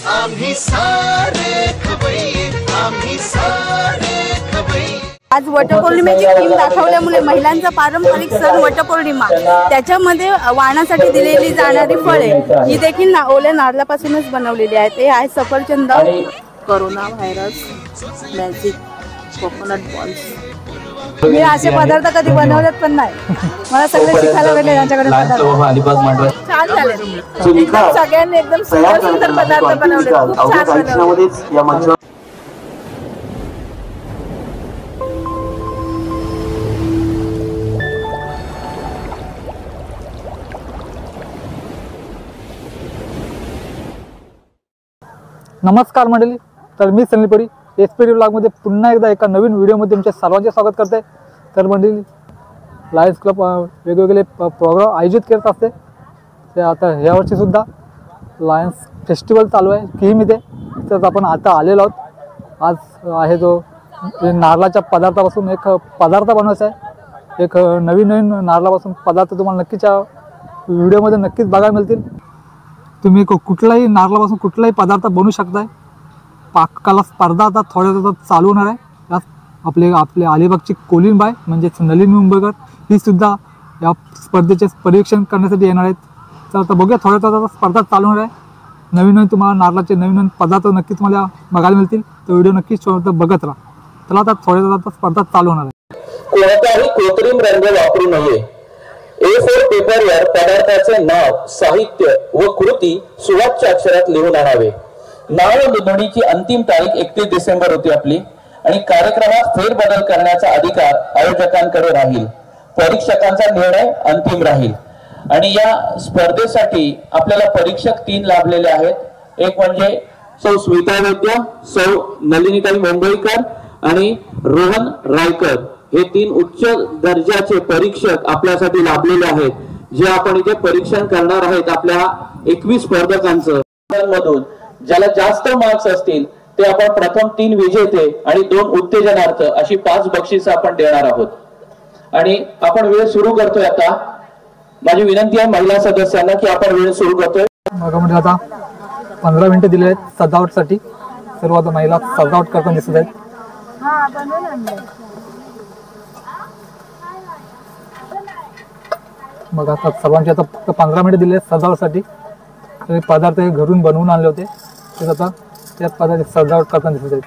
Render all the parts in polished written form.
आम्ही सारे खवय्ये, आम्ही सारे खवय्ये। आज वटपौर्णिमेची थीम दाखवल्यामुळे महिलांचा पारंपरिक सण वटपौर्णिमा त्याच्यामध्ये वाणासाठी दिलेली जाणारी फळे ही देखील ओल्या नारळापासूनच बनवलेली आहेत। हे आहे सफरचंद, corona virus, magic, coconut balls. मी असे पदार्थ कधी बनवलेत पण नाही, मला सगळे शिकायला भेटले यांच्याकडे पदार्थ। छान झाले, एकदम सगळ्यांनी एकदम सुंदर सुंदर पदार्थ बनवले, खूप छान बनवले। नमस्कार मंडळी, तर मी सनील परी एसपीडी ब्लॉगमध्ये पुन्हा एकदा एका नवीन व्हिडिओमध्ये तुमच्या सर्वांचे स्वागत करते। तर मंडळी, लायन्स क्लब वेगवेगळे प्रोग्राम आयोजित करत असते। ते आता यावर्षीसुद्धा लायन्स फेस्टिवल चालू आहे किहीमध्ये, तर आपण आता आलेलो आहोत। आज आहे जो नारळाच्या पदार्थापासून एक पदार्थ बनवायचा आहे। एक नवीन नारळापासून पदार्थ तुम्हाला नक्कीच या व्हिडिओमध्ये नक्कीच बघायला मिळतील। तुम्ही कुठलाही नारळापासून कुठलाही पदार्थ बनवू शकताय। पाककला स्पर्धा आता थोड्या दिवसात चालू होणार आहे। यात आपले अलिबागची कोलिनबाई म्हणजेच नलिनी मुंबईकर ही सुद्धा या स्पर्धेचे परीक्षण करण्यासाठी येणार आहेत। तर आता बघूया, थोड्या दिवसात स्पर्धा चालू होणार आहे। नवीन तुम्हाला नारळाचे नवीन पदार्थ नक्कीच तुम्हाला बघायला मिळतील, तर व्हिडिओ नक्कीच बघत राहा। तर आता थोड्या दिवसात स्पर्धा चालू होणार आहे। कोणताही कृत्रिम रंग वापरू नये। A4 पेपरवर पदार्थाचे नाव, साहित्य व कृती सुवाच्य अक्षरात लिहून आणावे। नाव नोंदणीची अंतिम तारीख 31 डिसेंबर होती आपली, आणि कार्यक्रमात फेरबदल करण्याचा अधिकार आयोजकांकडे राहील। परीक्षकांचा निर्णय अंतिम राहील। आणि या स्पर्धेसाठी आपल्याला परीक्षक 3 लाभलेले आहेत। एक म्हणजे सौ स्मिता वैद्य, सौ नलिनीताई मुंबईकर आणि रोहन रायकर, हे 3 उच्च दर्जाचे परीक्षक आपल्यासाठी लाभलेले आहेत, जे आपण इथे परीक्षण करणार आहेत आपल्या 21 स्पर्धकांचं मधून। ज्याला जास्त मार्क्स असतील ते आपण प्रथम 3 विजेते आणि 2 उत्तेजनार्थ अशी 5 बक्षिसं आपण देणार आहोत। आणि आपण वेळ सुरू करतोय आता। माझी विनंती आहे महिला सदस्यांना की आपण वेळ सुरू करतोय। म्हणजे आता 15 मिनिटं दिले आहेत सजावटसाठी। सर्व महिला सजावट करताना दिसत आहेत। मग आता सर्वांचे आता फक्त 15 मिनिट दिले सजावटसाठी। पदार्थ हे घरून बनवून आणले होते, ते आता त्या पदार्थ सजावट करताना दिसत आहेत।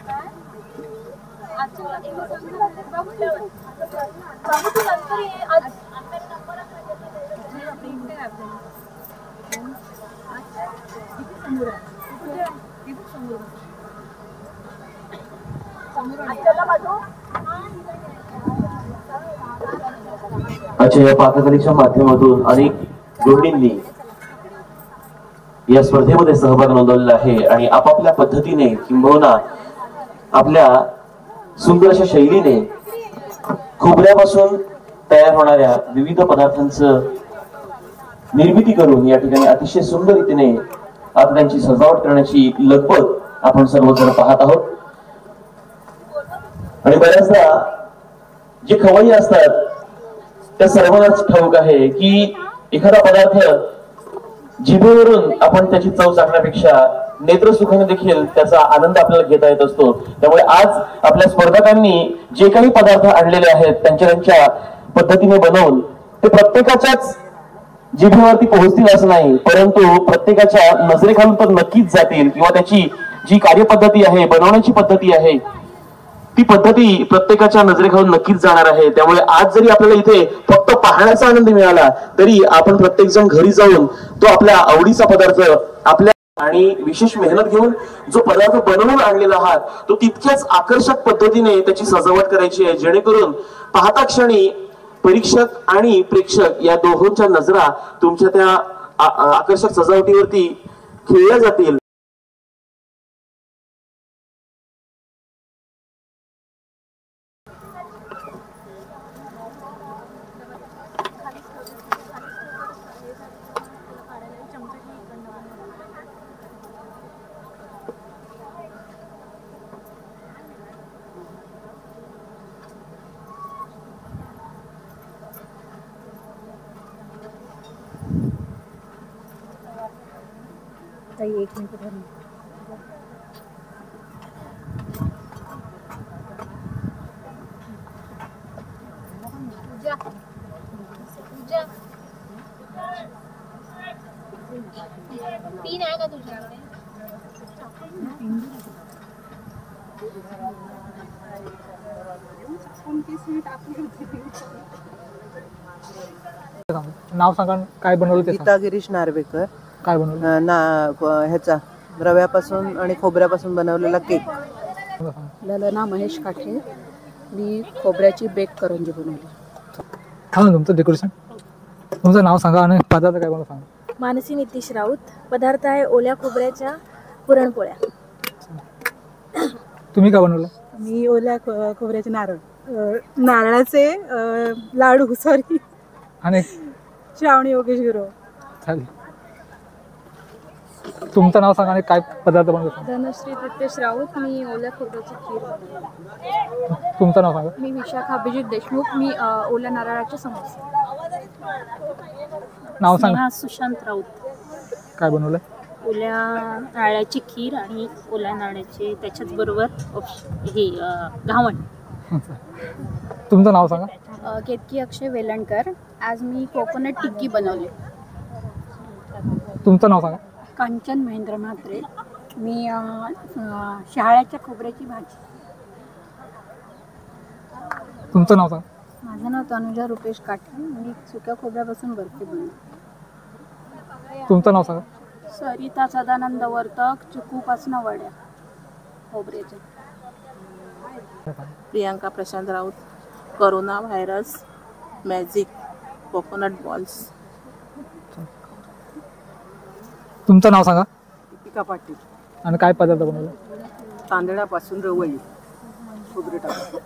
अच्छा, या पाककलेच्या माध्यमातून अनेक जोडींनी या स्पर्धेमध्ये सहभाग नोंदवलेला आहे आणि आपापल्या पद्धतीने किंबहुना आपल्या सुंदर अशा शैलीने खोबऱ्यापासून तयार होणाऱ्या विविध पदार्थांचं निर्मिती करून या ठिकाणी अतिशय सुंदर रीतीने आता त्यांची सजावट करण्याची लगबग आपण सर्वजण पाहत आहोत। आणि बऱ्याचदा जे खवय्ये असतात त्या सर्वांनाच ठाऊक आहे की एखादा पदार्थ जिभेवरून आपण त्याची चव चाखण्यापेक्षा नेत्रसुखाने देखील त्याचा आनंद आपल्याला घेता येत असतो। त्यामुळे आज आपल्या स्पर्धकांनी जे काही पदार्थ आणलेले आहेत त्यांच्या पद्धतीने बनवून ते प्रत्येकाच्याच जिभेवरती पोहोचतील असं नाही, परंतु प्रत्येकाच्या नजरेखालून तर नक्कीच जातील, किंवा त्याची जी कार्यपद्धती आहे, बनवण्याची पद्धती आहे, ती पद्धती प्रत्येकाच्या नजरेखालून नक्कीच जाणार आहे। त्यामुळे आज जरी आपल्याला इथे फक्त पाहण्याचा आनंद मिळाला तरी आपण प्रत्येक जण घरी जाऊन तो आपल्या आवडीचा पदार्थ आपल्या आणि विशेष मेहनत घेऊन जो पदार्थ बनवून आणलेला आहात तो तितक्याच आकर्षक पद्धतीने त्याची सजावट करायची आहे, जेणेकरून पाहता क्षणी परीक्षक आणि प्रेक्षक या दोहोंच्या नजरा तुमच्या त्या आकर्षक सजावटीवरती खेळल्या जातील। ताई 1 मिनिट धरून नाव सांगा, काय बनवलं ते गीता गिरीश नार्वेकर. काय बनवलं? ह्याचा रव्यापासून आणि खोबऱ्यापासून बनवलेला केक. ललना महेश काठे. मी खोबऱ्याची बेक करंजी बनवली. थांबा, तुमचं डेकोरेशन, तुमचं नाव सांगा आणि पदार्थ काय बनवलं सांगा. मानसी नितीश राऊत. पदार्थ आहे ओल्या खोबऱ्याच्या पुरणपोळ्या. तुम्ही काय बनवलं? मी ओल्या खोबऱ्याचे नारळाचे लाडू, सॉरी, आणि श्रावणी योगेश गुरु. चालेल. तुमचं नाव सांगा आणि काय पदार्थ बनवलं सांगा. धनश्री नितीश राऊत. मी ओल्या खोबऱ्याची खीर बनवली. तुमचं नाव सांगा. मी विशाखा अभिजित देशमुख. मी ओल्या नारळाचे समोसे. नाव सांगा. सुशांत राऊत. काय बनवलं? ओल्या नारळाची खीर आणि ओल्या नारळाचे त्याच्याच बरोबर हे घावण. तुमचं नाव सांगा. केतकी अक्षय वेलणकर. आज मी कोकोनट टिक्की बनवली. तुमचं नाव सांगा. कांचन महेंद्र म्हात्रे. मी शहाळ्याच्या खोबऱ्याची भाजी. तुमचं नाव सांगा. माझं नाव तनुजा रुपेश काठे. मी सुक्या खोबऱ्यापासून बर्फी बनवली. तुमचं नाव सांगा. सरिता सदानंद वर्तक. चिकूपासून वड्या खोबऱ्याच्या. Priyanka Prashant Raut. Corona virus magic coconut balls. तुमचं नाव सांगा. दीपिका पाटील. आणि काय पदार्थ बनवलं? तांदळापासून रवई खोबरे टाकून.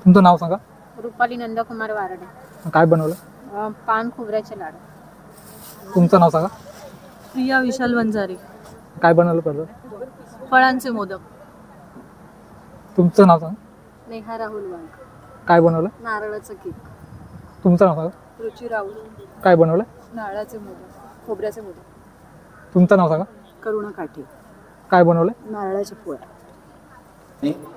तुमचं नाव सांगा. रुपाली नंदकुमार वारडे. काय बनवलं? पान खोबऱ्याचे लाडू. तुमचं नाव सांगा. प्रिया विशाल वंजारी. काय बनवलं पदार्थ? फळांचे मोदक. तुमचं नाव सांगा. नेहा राहुल वाघ. काय बनवलं? नारळाचं केक. तुमचं नाव सांगा. रुची राहुल. काय बनवलं? नारळाचे मोदक खोबऱ्याचे मोदक. तुमचं नाव सांगा. करुणा काठे. काय बनवलं? नारळाच्या पोळ्या.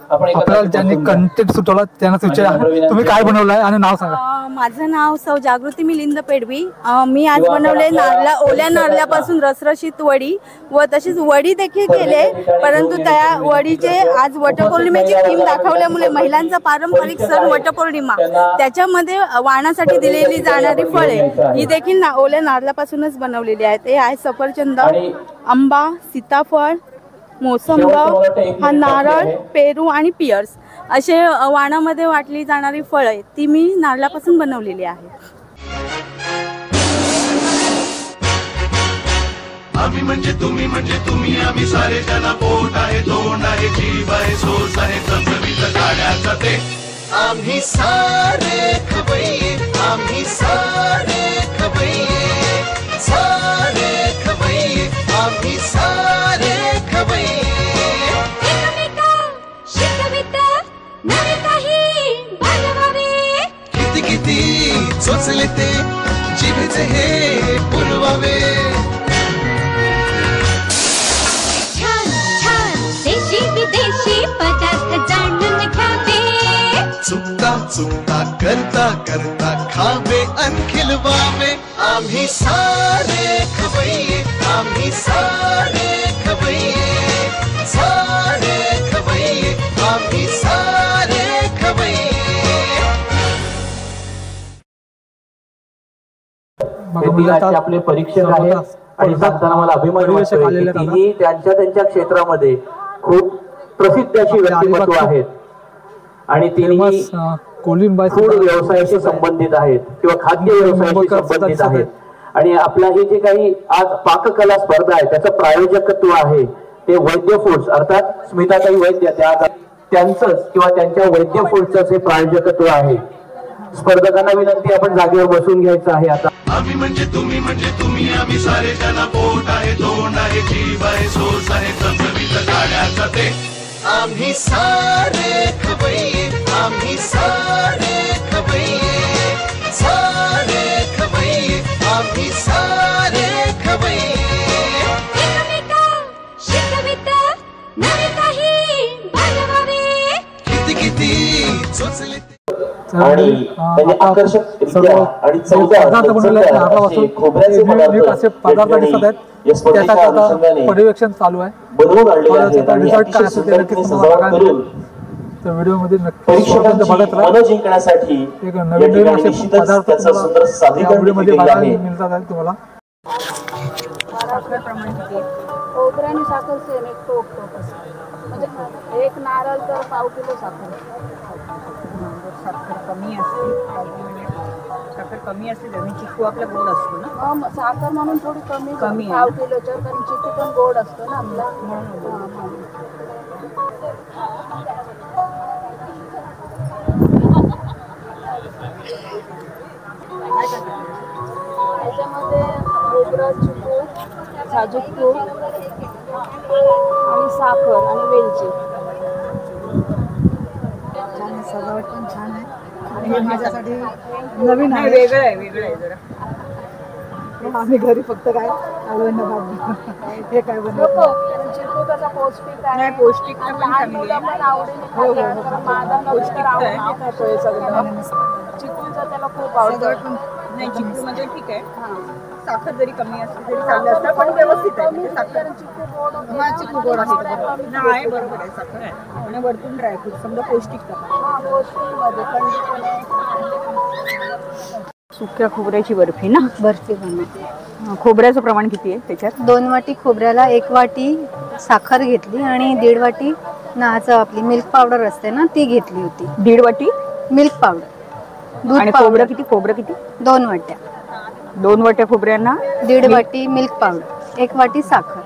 आपल्याला ज्यांनी कंटेंट सुचवला त्यांना विचारा, तुम्ही काय बनवलंय आणि नाव सांगा. माझं नाव सौ जागृती मिलिंद पेडवी. मी आज बनवले ओल्या नारळापासून रसरशीत वडी व तशीच वडी देखील केले, परंतु त्या वडीचे आज वटपौर्णिमेची थीम दाखवल्यामुळे महिलांचा पारंपरिक सण वटपौर्णिमा त्याच्यामध्ये वाणासाठी दिलेली जाणारी फळे ही देखील ओल्या नारळापासूनच बनवलेली आहेत. ते आहे सफरचंद, आंबा, सीताफळ, मोसंब, हा नारळ, पेरू आणि पियर्स असे वाणामध्ये वाटली जाणारी फळं ती मी नारळापासून बनवलेली आहे. आम्ही म्हणजे तुम्ही आम्ही सारे जना पोट आहे, तोंड आहे, जीव आहे, सोस आहे, चमचमीत गाड्याचा ते आम्ही सारे खवय्ये, आम्ही सारे खवय्ये, सारे खवय्ये, आम्ही सारे खवय्ये. किती किती चोचले ते जिभेचे हे पुरवावे. छान छान देशी विदेशी पदार्थ जाणून घ्यावे. चुकता चुकता करता करता खावे अन खिलवावे. आम्ही सारे खवय्ये, आम्ही सारे खवय्ये, सारे खवय्ये, आम्ही सारे खवय्ये. आपले परीक्षक आहेत आणि सांगताना मला अभिमान वाटतो की तिन्ही त्यांच्या त्यांच्या क्षेत्रामध्ये खूप प्रसिद्ध अशी व्यक्तिमत्व आहेत आणि तिन्ही फूड व्यवसायाशी संबंधित आहेत किंवा खाद्य व्यवसायाशी संबंधित आहेत. आणि आपला हे जे काही आज पाककला स्पर्धा आहे त्याचं प्रायोजकत्व आहे ते वैद्य फूड्स अर्थात स्मिताताई वैद्य त्यांचंच किंवा त्यांच्या वैद्य फूड्सचं हे प्रायोजकत्व आहे. स्पर्धकांना विनंती आपण जागेवर बसून घ्यायचं आहे. आता आम्ही म्हणजे तुम्ही आम्ही सारे जना पोट आहे, तोंड आहे, जीव आहे, सोस आहे, चमचमीत गाड्याचा ते आम्ही सारे खवय्ये, आम्ही सारे खवय्ये, सारे खवय्ये, आम्ही सारे खवय्ये. शिकवित नवे काही बनवावे. किती किती चोचले आणि त्याने आकर्षकरित्या आणि पदार्थ बनवले आहेत नारळापासून खोबऱ्याचे वेगवेगळे असे पदार्थ दिसत आहेत. त्याचं आता पर्यवेक्षण चालू आहे. बनवून आणलेले आहेत आणि रिझल्ट काय असेल ते नक्कीच तुम्हाला बघायला मिळेल. तर व्हिडिओमध्ये नक्की परीक्षकांची बघत राहा. मनं जिंकण्यासाठी एक नवीन नवीन असे पदार्थ त्याचं सुंदर या सादरीकरण व्हिडिओमध्ये केलेलं बघायला आहे. मिळतात आहे तुम्हाला. खोबरं आणि साखर सेम एक टोप म्हणजे एक नारळ तर पाव किलो साखर. साखर कमी असते, साखर कमी असते आणि चिकू आपला गोड असतो ना. साखर म्हणून थोडी कमी कमी पाव किलोच्या, कारण चिकू पण गोड असतो ना आपला. त्याच्यामध्ये खोबरं, चिकू, साजूक तूप आणि साखर आणि वेलची. सजावट पण छान आहे आणि हे माझ्यासाठी नवीन आहे, वेगळं आहे जरा. आम्ही घरी फक्त काय आलवण भात हे काय बनवतो. चिकू कसा पौष्टिक आहे. नाही, पौष्टिकता पण चांगली आहे. पण आवडीने खातात. माझा पौष्टिकता आहे. आवडतो सगळं. चिकूचा त्याला खूप आवडतं. नाही, चिकू मध्ये ठीक आहे. साखर जरी कमी असली तरी चांगलं असतं, पण व्यवस्थित आहे. म्हणजे साखर चिकू गोड आहे. नाही, बरोबर आहे, साखर आहे आणि वरतून ड्रायफ्रूट समजा पौष्टिकता. सुक्या खोबऱ्याची बर्फी ना. बर्फी बनवते. खोबऱ्याचं प्रमाण किती आहे त्याच्यात? 2 वाटी खोबऱ्याला 1 वाटी साखर घेतली आणि 1.5 वाटी नाचं आपली मिल्क पावडर असते ना ती घेतली होती. 1.5 वाटी मिल्क पावडर. दूध आणि पावडर खोबरं किती? 2 वाट्या. 2 वाट्या खोबऱ्यांना 1.5 वाटी मिल्क पावडर, 1 वाटी साखर.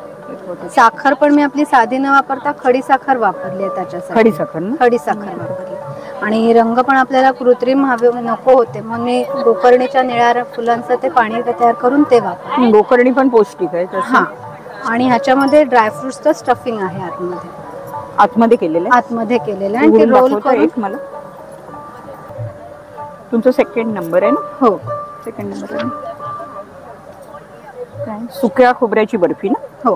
साखर पण मी आपली साधी न वापरता खडी साखर वापरली आहे त्याच्यासाठी. खडी साखर ना? खडी साखर वापरली. आणि रंग पण आपल्याला कृत्रिम हवे नको होते म्हणून मी गोकर्णीच्या निळ्या फुलांचं ते पाणी तयार करून ते वापरते. गोकर्णी पण पौष्टिक आहे. हा, आणि ह्याच्यामध्ये ड्रायफ्रुट्सचं स्टफिंग आहे आतमध्ये केलेलं आहे आणि ते रोल करून. मला तुमचा सेकंड नंबर आहे ना? हो, सेकंड नंबर आहे. सुक्या खोबऱ्याची बर्फी ना? हो.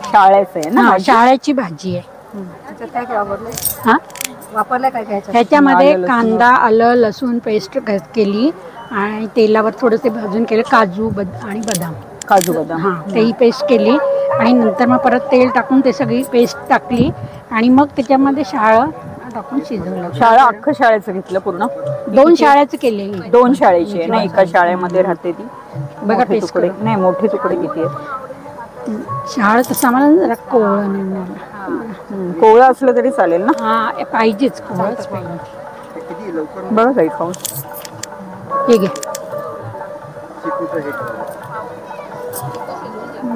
शाळ्याचं आहे ना? शाळ्याची भाजी आहे. काय वापरलं? हा, वापरलं काय काय? ह्याच्यामध्ये कांदा, आलं, लसूण पेस्ट केली आणि तेलावर थोडंसे भाजून केलं. काजू आणि बदाम. हा, तेही पेस्ट केली आणि नंतर मग परत तेल टाकून ते सगळी पेस्ट टाकली आणि मग त्याच्यामध्ये शाळं टाकून शिजवलं. शाळा अख्खं शाळेचं घेतलं पूर्ण? 2 शाळ्याचं केले. 2 शाळेची आहे ना? एका शाळेमध्ये राहते ती. बघा तुकडे नाही, मोठे तुकडे किती आहेत? शाळा तसं आम्हाला जरा कोवळं कोवळं असलं तरी चालेल ना? हा, पाहिजेच, कोवळंच पाहिजे. बघा काही खाऊन. हे घ्या,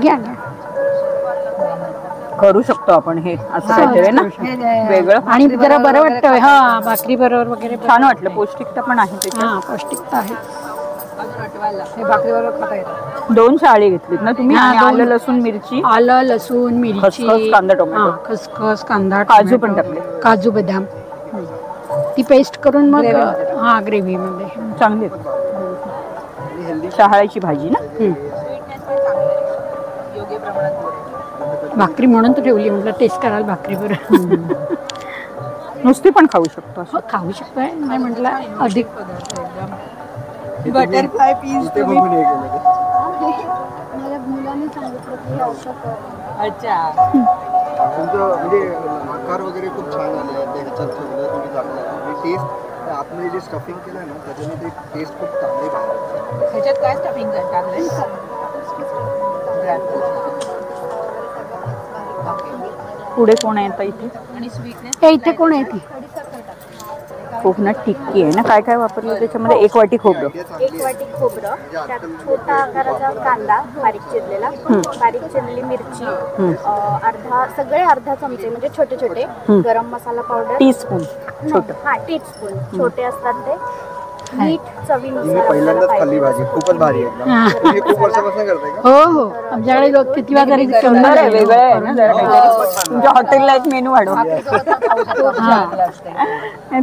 घ्या. करू शकतो आपण हे असं काहीतरी ना वेगळं आणि जरा बरं वाटतं. हा, भाकरी बरोबर वगैरे छान वाटलं. पौष्टिकता पण आहे त्याच्यात. हा, पौष्टिकता आहे. भाकरी बरोबर खाता येतं. 2 शाळी घेतलीत ना तुम्ही? आलं, लसूण, मिरची, मिरची, कांदा, टोमॅटो, खसखस, कांदा, काजू पण टाकले. काजू बदाम ती पेस्ट करून मग ग्रेव्ही मध्ये चांगली. शहाळ्याची भाजी ना? भाकरी म्हणून तर ठेवली, म्हटलं टेस्ट करायला भाकरी बरोबर. नुसती पण खाऊ शकतो. खाऊ शकतो नाही म्हटलं अधिक. बटरफ्लाय पीस तुम्ही माझ्या मुलाने सांगितलं की औषध. अच्छा, तुमचं म्हणजे आकार वगैरे खूप छान आले आहे. ह्याच्यात ठेवलं तुम्ही टाकलं आणि टेस्ट आतमध्ये जे स्टफिंग केलं आहे ना त्याच्याने ते टेस्ट खूप चांगली बाहेर. ह्याच्यात काय स्टफिंग टाकलंय? पुढे कोण आहे आता इथे? आणि स्वीटनेस इथे कोण आहे ती? कोकोनट टिक्की आहे ना? काय काय वापरलं त्याच्यामध्ये? 1 वाटी खोबरं, 1 वाटी खोबरं, त्यात छोटा आकाराचा कांदा बारीक चिरलेला, बारीक चिरलेली मिरची, अर्धा चमचे म्हणजे छोटे छोटे गरम मसाला पावडर, टीस्पून छोटं. टीस्पून छोटे असतात ते, मीठ मी पहिल्यांदाच खाल्ली भाजी, खूपच भारी आहे एकदम. तुम्ही खूप वर्षापासून करताय का? हो हो, आमच्याकडे किती वेळा तरी वेगळं आहे ना जरा काहीतरी. तुमच्या हॉटेलला एक मेनू वाढवा.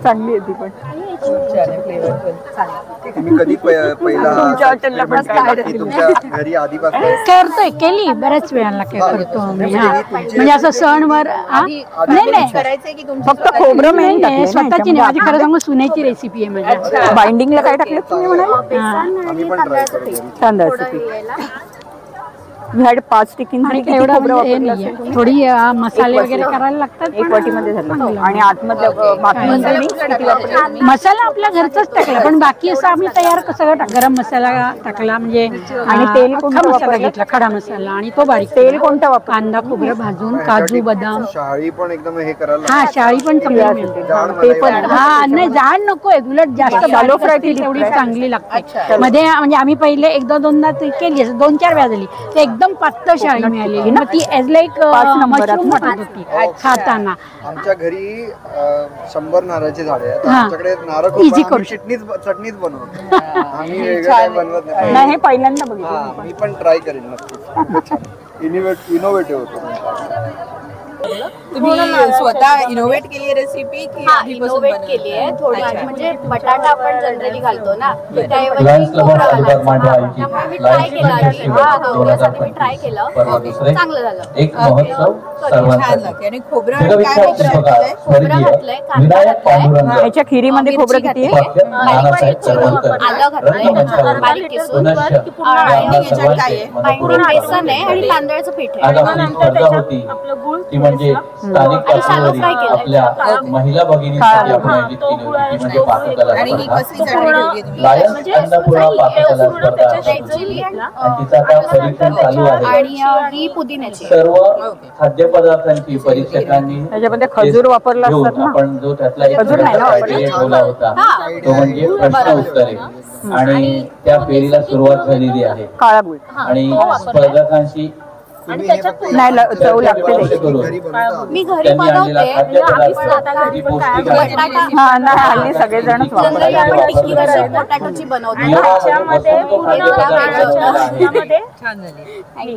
चांगली आहे ती पण. तुम्ही कधी पहिला तुमच्या हॉटेलला पण काय की तुमच्या घरी आधीपासून करतोय, केली बऱ्याच वेळाला करतो आम्ही. म्हणजे असं सणवार नाही फक्त खोबरं मेन नाही, स्वतःची नाही, माझी खरं सांगू सुनेची रेसिपी आहे माझी. बाइंडिंगला काय टाकलं तुम्ही म्हणाले? आम्ही पण ट्राय करू. तांदळाचं पीठ. मी had 5 टिकींसाठी किती एवढं खोबरं म्हणजे हे वापरलं नाहीये. असेल? थोडी मसाले वगैरे करायला लागतात. एक वाटीमध्ये झालं आणि आतमधल्या बाकीमध्ये mix किती वापरलं? मसाला आपल्या घरचाच टाकला, पण बाकी असं आम्ही तयार सगळं गरम मसाला टाकला, म्हणजे आणि तेल कोणतं मसाला वापरलं? घेतला, खडा मसाला, आणि तो बारीक तेल कोणतं वापरलं? कांदा खोबरं भाजून, काजू बदाम. शाळी पण एकदम हे करायला हा, शाळी पण चांगली मिळते. ते पण हा, नाही जाड नकोय, उलट जास्त Shallow fry असतील ती तेवढी fry. चांगली लागते. मध्ये म्हणजे आम्ही पहिले एकदा दोनदा ती केली, 2-4 वेळा झाली, ते एकदम पातळ शाळी मिळालेली, मग ती एज लाईक मशरूम वाटत होती खाताना. आमच्या घरी 100 नारळाची झाडे आहेत. हा. आमच्याकडे नारळ Easy खूप करू चटणीच बनवतो. आम्ही वेगळं काही बनवत नाही, नाही. हे पहिल्यांदा बघितलं. हा, मी पण ट्राय करेन नक्कीच. इनोव्हेटिव्ह होतो. तुम्ही स्वतः इनोव्हेट केली रेसिपी की इनोव्हेट केली आहे थोडी, म्हणजे बटाटा आपण जनरली घालतो ना, लायन्स त्याऐवजी क्लब खोबरा ऑफ घालायचा. मांडवा आयोजित त्यामुळे मी लायन्स ट्राय केलं आधी. फेस्टिवल हा, त्यासाठी मी 2025 ट्राय केलं, परवा दुसरे चांगलं झालं. एक महोत्सव छान सर्वांसाठी. लागते. आणि खोबरं काय जगविख्यात वापरलं? शिल्पकार स्वर्गीय घातलंय, कांदा विनायक घातलाय. पांडुरंग ह्याच्या खिरीमध्ये खोबरं किती आहे? उपाध्याय नानासाहेब चळवळकर आलं घातलंय, रंगमंचावर बारीक किसून. पुनश्च आणि आपल्या याच्यात काय आहे? सर्वांचे पूर्ण मनपूर्वक बेसन आहे आणि तांदळाचं पीठ आज आहे. आपली स्पर्धा होती ती म्हणजे स्थानिक पातळीवरील आपल्या महिला भगिनींसाठी आपण आयोजित केली होती, ती म्हणजे पाककला आणि ही स्पर्धा. कसली चटणी ठेवली तुम्ही? लायन्स अन्नपूर्णा पाककला स्पर्धा आणि तिचा आता परीक्षण चालू आहे. आणि ही पुदिन्याची आहे. सर्व खाद्यपदार्थांची परीक्षकांनी त्याच्यामध्ये खजूर वापरला घेऊन असतात ना? आपण जो त्यातला एक खजूर नाही ना criteria ठेवला होता तो म्हणजे प्रश्न उत्तरे, आणि त्या फेरीला सुरुवात झालेली आहे. काळा गुळ आणि स्पर्धकांशी नाही चव लागते त्याची. करून मी घरी त्यांनी आणलेला बनवते. खाद्यपदार्थ किती पौष्टिक आहे बटाटा हा नाही, हल्ली सगळेजणच जनरली वापरतात. आपण टिक्की कशी पोटॅटोची बनवतो. नियमामध्ये बसून तो खाद्यपदार्थ रचलेला आहे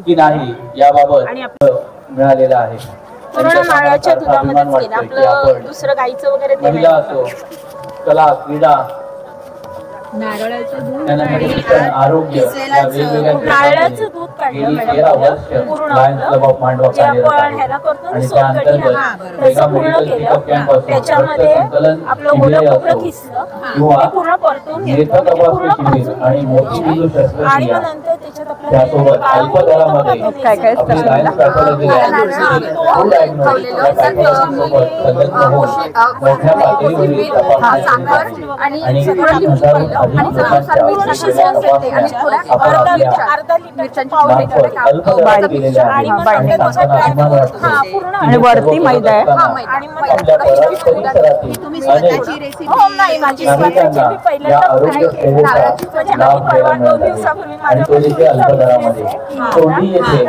की नाही याबाबत मिळालेला आहे. पूर्ण नारळाच्या दुधामध्येच केलं. आपलं दुसरं गाईचं वगैरे ते महिला असो, कला, क्रीडा, नारळाचं दूध त्यानंतर शिक्षण, आरोग्य या वेगवेगळ्या नारळाचं दूध काढलं गेली मॅडम 13 वर्ष पूर्ण लायन्स क्लब ऑफ मांडवा जे कार्यरत आपण आहे. ह्याला करतो ना आणि त्या सोलकढी, अंतर्गत त्याचं मेगा पूर्ण मेडिकल केलं. चेकअप कॅम्प असो, त्याच्यामध्ये रक्तसंकलन आपलं शिबिरे ओलं असो, खोबरं किसलं किंवा ते पूर्ण परतून घेतलं. नेत्र ते तपासणी पूर्ण शिबिर भाजून आणि मोती बिंदू आणि शस्त्रक्रिया मग नंतर त्याच्यात आपलं त्यासोबत अल्प दरामध्ये काय काय आपली लायन्स पॅथॉलॉजी फुल डायग्नोस्टिक या पॅकेजिंगसोबत संलग्न होऊन मोठ्या पातळीवरील तपासणी आणि आणि हजारो अधिक लोकांच्या सेवा तपासण्या आपण आपल्या मार्फत अल्प दरात केलेल्या आहेत. आणि सांगताना अभिमान वाटतो की आणि वरती मैदा आहे. आपल्या परिसरातील अनेक नागरिकांना या आरोग्य सेवेचा लाभ घ्यायला मिळत आहे. आणि तो देखील अल्प दरामध्ये. कोणी येथे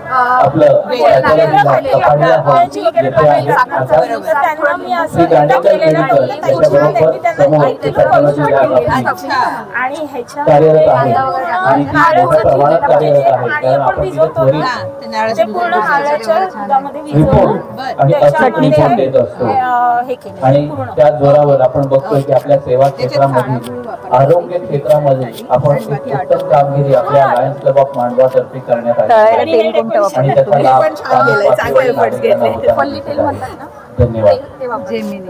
आपलं कपाडिया हॉल येथे आहे. आता श्री दांडेकर मेडिकल त्याच्याबरोबर समोर टेक्नॉलॉजी लॅब आणि ह्याच्या कार्यरत आहे आणि ती मोठ्या प्रमाणात कार्यरत आहे. कारण आपण तिथे त्वरित ते पूर्ण नारळाच्या दुधामध्ये रिपोर्ट आणि अचूक रिपोर्ट देत असतो. हे केलं आणि त्या जोरावर आपण बघतोय की आपल्या सेवा क्षेत्रामध्ये, आरोग्य क्षेत्रामध्ये आपण एक उत्तम कामगिरी आपल्या लायन्स क्लब ऑफ मांडवा तर्फे करण्यात आली तळायला आहे. तेल कोणतं वापरतात? आणि त्याचा लाभ पण छान केलंय, चांगले efforts घेतले. पल्ली तेल म्हणतात ना, धन्यवाद. जेमिनी.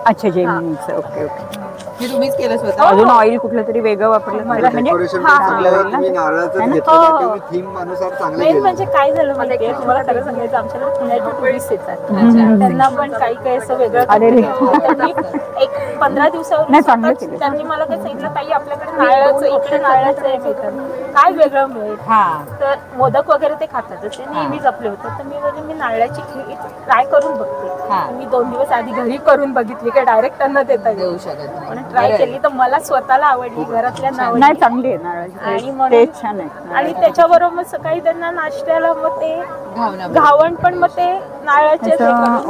अच्छा जेमिनीचं. Okay okay. हे तुम्हीच केलं स्वतः? अजून ऑइल कुठलं तरी वेगळं वापरलं म्हणजे डेकोरेशन पण चांगलं आहे. तुम्ही नारळाचं घेतलं थीम अनुसार चांगलं मेन केलं. म्हणजे काय झालं माहितीये तुम्हाला खरं सांगायचं, आमच्याकडे पुण्याचे टुरिस्ट येतात, त्यांना पण काही असं वेगळं अरे रे. त्यांनी एक 15 दिवसावर नाही, चांगलं केलं. त्यांनी मला काय सांगितलं, ताई आपल्याकडे नारळाचं इकडे नारळाचं हे मिळतं, काय वेगळं मिळेल. तर मोदक वगैरे ते खातात, ते नेहमीच आपले होतात. तर मी बोलले मी नारळाची खीर ट्राय करून बघते. मी 2 दिवस आधी घरी करून बघितली, काय डायरेक्ट त्यांना देता येऊ शकत नाही. ट्राय केली तर मला स्वतःला आवडली, घरातल्यांना आवडली. नाही चांगली आहे नारळाची आणि टेस्ट म्हणून छान आहे. आणि त्याच्याबरोबर मग सकाळी त्यांना नाश्त्याला मग ते घावण पण मग ते नारळाचे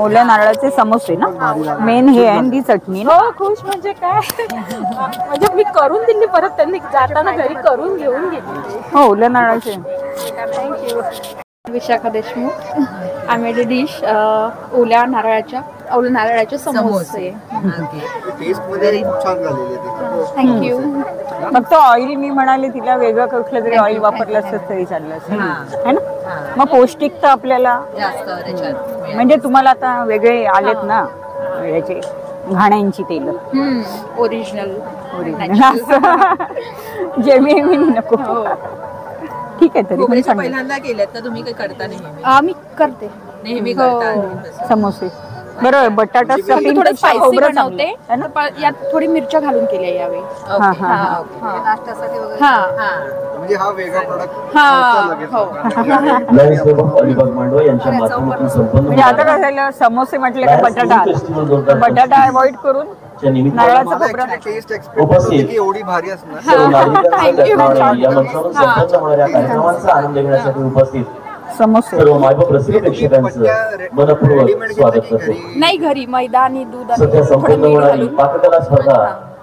ओल्या नारळाचे समोसे ना मेन हे आहे ती चटणी. हो खुश म्हणजे काय म्हणजे मी करून दिली परत, त्यांनी जाताना घरी करून घेऊन गेली. हो ओल्या नारळाचे. Thank you. Vishakha Deshmukh. I made a dish ओल्या नारळाचे समोसे. टेस्ट मध्ये खूप छान झालेली आहे. थँक्यू. फक्त ऑइल मी म्हणाले तिला वेगळं कुठलं तरी ऑइल वापरलं असतं तरी चाललं असतं है ना. मग पौष्टिक तर आपल्याला म्हणजे तुम्हाला आता वेगळे आलेत ना याचे घाण्यांची तेल ओरिजिनल जेमी नको. ठीक आहे तरी पण पहिल्यांदा केल्यात तर तुम्ही काय करता नेहमी? आम्ही करते नेहमी करता समोसे. बरोबर. बटाटा स्टफिंग थोडं स्पायसी बनवते, यात थोडी मिरच्या घालून केल्या यावेळी. म्हणजे हा वेगळा प्रोडक्ट. म्हणजे आता काय झालं समोसे म्हटले का बटाटा अवॉइड करून नारळाचा खोबरा. उपस्थित एवढी भारी असणार. आनंद घेण्यासाठी उपस्थित समोसे सर्व मायबाप रसिक प्रेक्षकांचं मनपूर्वक स्वागत करतो. नाही घरी मैदा आणि दूध सध्या संपन्न होणारी पाककला स्पर्धा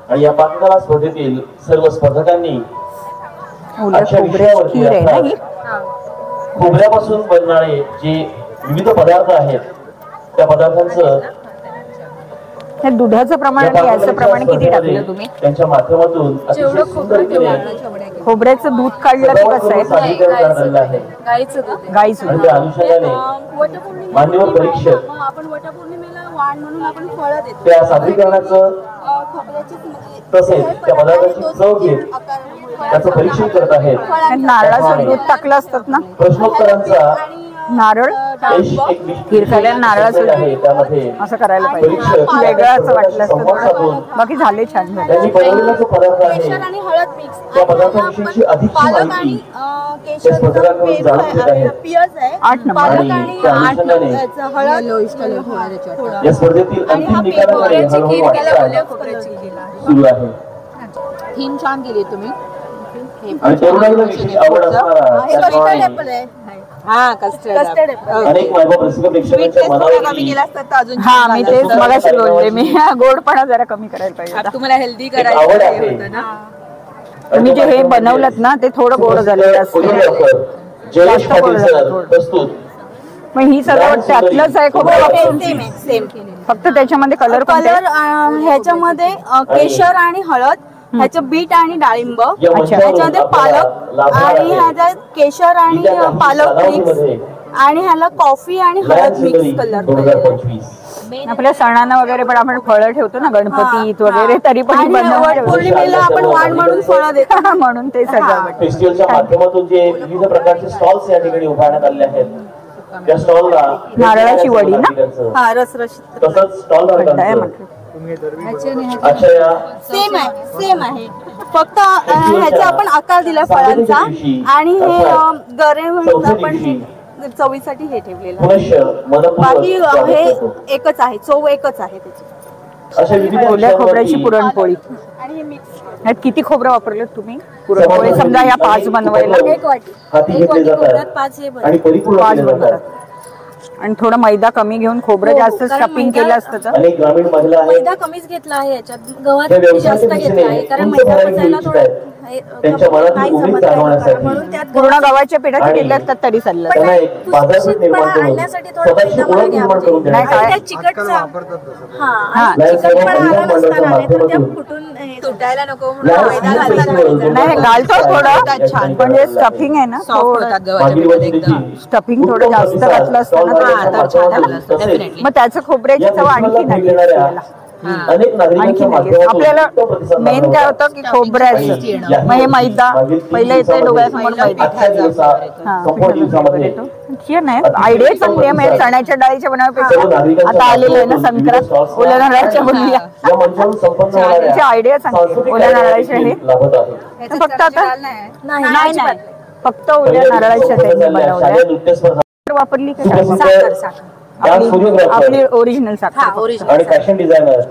आणि या पाककला स्पर्धेतील सर्व स्पर्धकांनी खोबऱ्यापासून बनणारे जे विविध पदार्थ आहेत त्या पदार्थांचं हे दुधाचं प्रमाण आणि याचं प्रमाण किती टाकलं तुम्ही? त्यांच्या माध्यमातून खोबऱ्याचं दूध काढलं ते कसं आहे? गाईचं दूध. मान्यवर परीक्षक आपण वटपौर्णिमेला वाण म्हणून आपण फळं देतो. त्या सादरीकरणाचं तसेच त्या पदार्थाची चव घेत त्याचं परीक्षण करत आहेत. नारळाचं दूध टाकलं असतात ना प्रश्नोत्तरांचा नारळ खीर नारळाचं आहे त्यामध्ये असं करायला पाहिजे. परीक्षक वेगळं असं वाटलं संवाद साधून असतं. बाकी झाले छान झाले. त्यांनी बनवलेला जो पदार्थ आहे आणि हळद मिक्स त्या पदार्थाविषयीची अधिकची माहिती त्या स्पर्धकांकडून जाणून घेत आहेत. 8 नंबर आणि त्या अनुषंगाने या स्पर्धेतील अंतिम निकालाकडे हळूहळू वाटचाल सुरू आहे. थीम छान केली तुम्ही. आणि तरुणाईला विशेष आवड असणारा अनेक मायबाप रसिक प्रेक्षकांच्या मनावर हा मी तेच मगाशी बोलले मी गोडपणा जरा कमी करायला पाहिजे. तुम्हाला हेल्दी आवड आहे. तुम्ही जे हे बनवलं ना ते थोडं गोड झालेलं असतं. जयेश पाटील सर प्रस्तुत. मग ही सजावट त्यातलंच आहे खोबरं सेम फक्त त्याच्यामध्ये कलर ह्याच्यामध्ये केशर आणि हळद, ह्याचं बीट आणि डाळिंब, ह्याच्यामध्ये पालक आणि ह्याच्यात केशर आणि पालक मिक्स आणि ह्याला कॉफी आणि हळद मिक्स कलर. आपल्या सणांना वगैरे पण आपण फळं ठेवतो ना गणपतीत वगैरे तरी पण पौर्णिमेला आपण वाण म्हणून फळं देतो म्हणून ते सजावट. फेस्टिवलच्या माध्यमातून जे विविध प्रकारचे स्टॉल्स या ठिकाणी उभारण्यात आले आहेत त्या स्टॉलला नारळाची वडी ना रसरशीत तसंच स्टॉल सेम आहे फक्त ह्याचा आपण आकार दिला फळांचा आणि हे गरे म्हणून आपण हे चवीसाठी हे ठेवलेलं. बाकी हे एकच आहे, चव एकच आहे त्याची. ओल्या खोबऱ्याची पुरणपोळी. आणि हे मिक्स. ह्यात किती खोबरं वापरलं तुम्ही पुरणपोळी समजा या 5 बनवायला? 1 वाटी. 1 वाटी खोबऱ्यात 5 हे बनवतात. आणि थोडं मैदा कमी घेऊन खोबरं जास्त स्टफिंग केलं असतं तर मैदा कमीच घेतला आहे याच्यात. गव्हात जास्त घेतला आहे कारण मैदा पचायला थोडं पूर्ण गव्हाच्या पिठाचे केले असतात तरी चाललं. आणण्यासाठी तुटायला नको नाही घालतो थोडं पण जे स्टफिंग आहे ना स्टफिंग थोडं जास्त घातलं असतं ना मग त्याचं खोबऱ्याची चव आणखी नाही. आपल्याला मेन काय होतं की खोबऱ्याचं मग हे मैदा पहिलं येते डोळ्यासमोर नाही आयडिया चांगली आहे. म्हणजे चण्याच्या डाळीच्या बनवण्यापेक्षा आता आलेलं आहे ना संक्रांत ओल्या नारळाच्या बोलूया त्याची आयडिया चांगली. ओल्या नारळाच्या हे फक्त आता नाही फक्त ओल्या नारळाच्या त्यांनी बनवल्या वापरली का आपली ओरिजिनल साखर. आणि फॅशन डिझायनर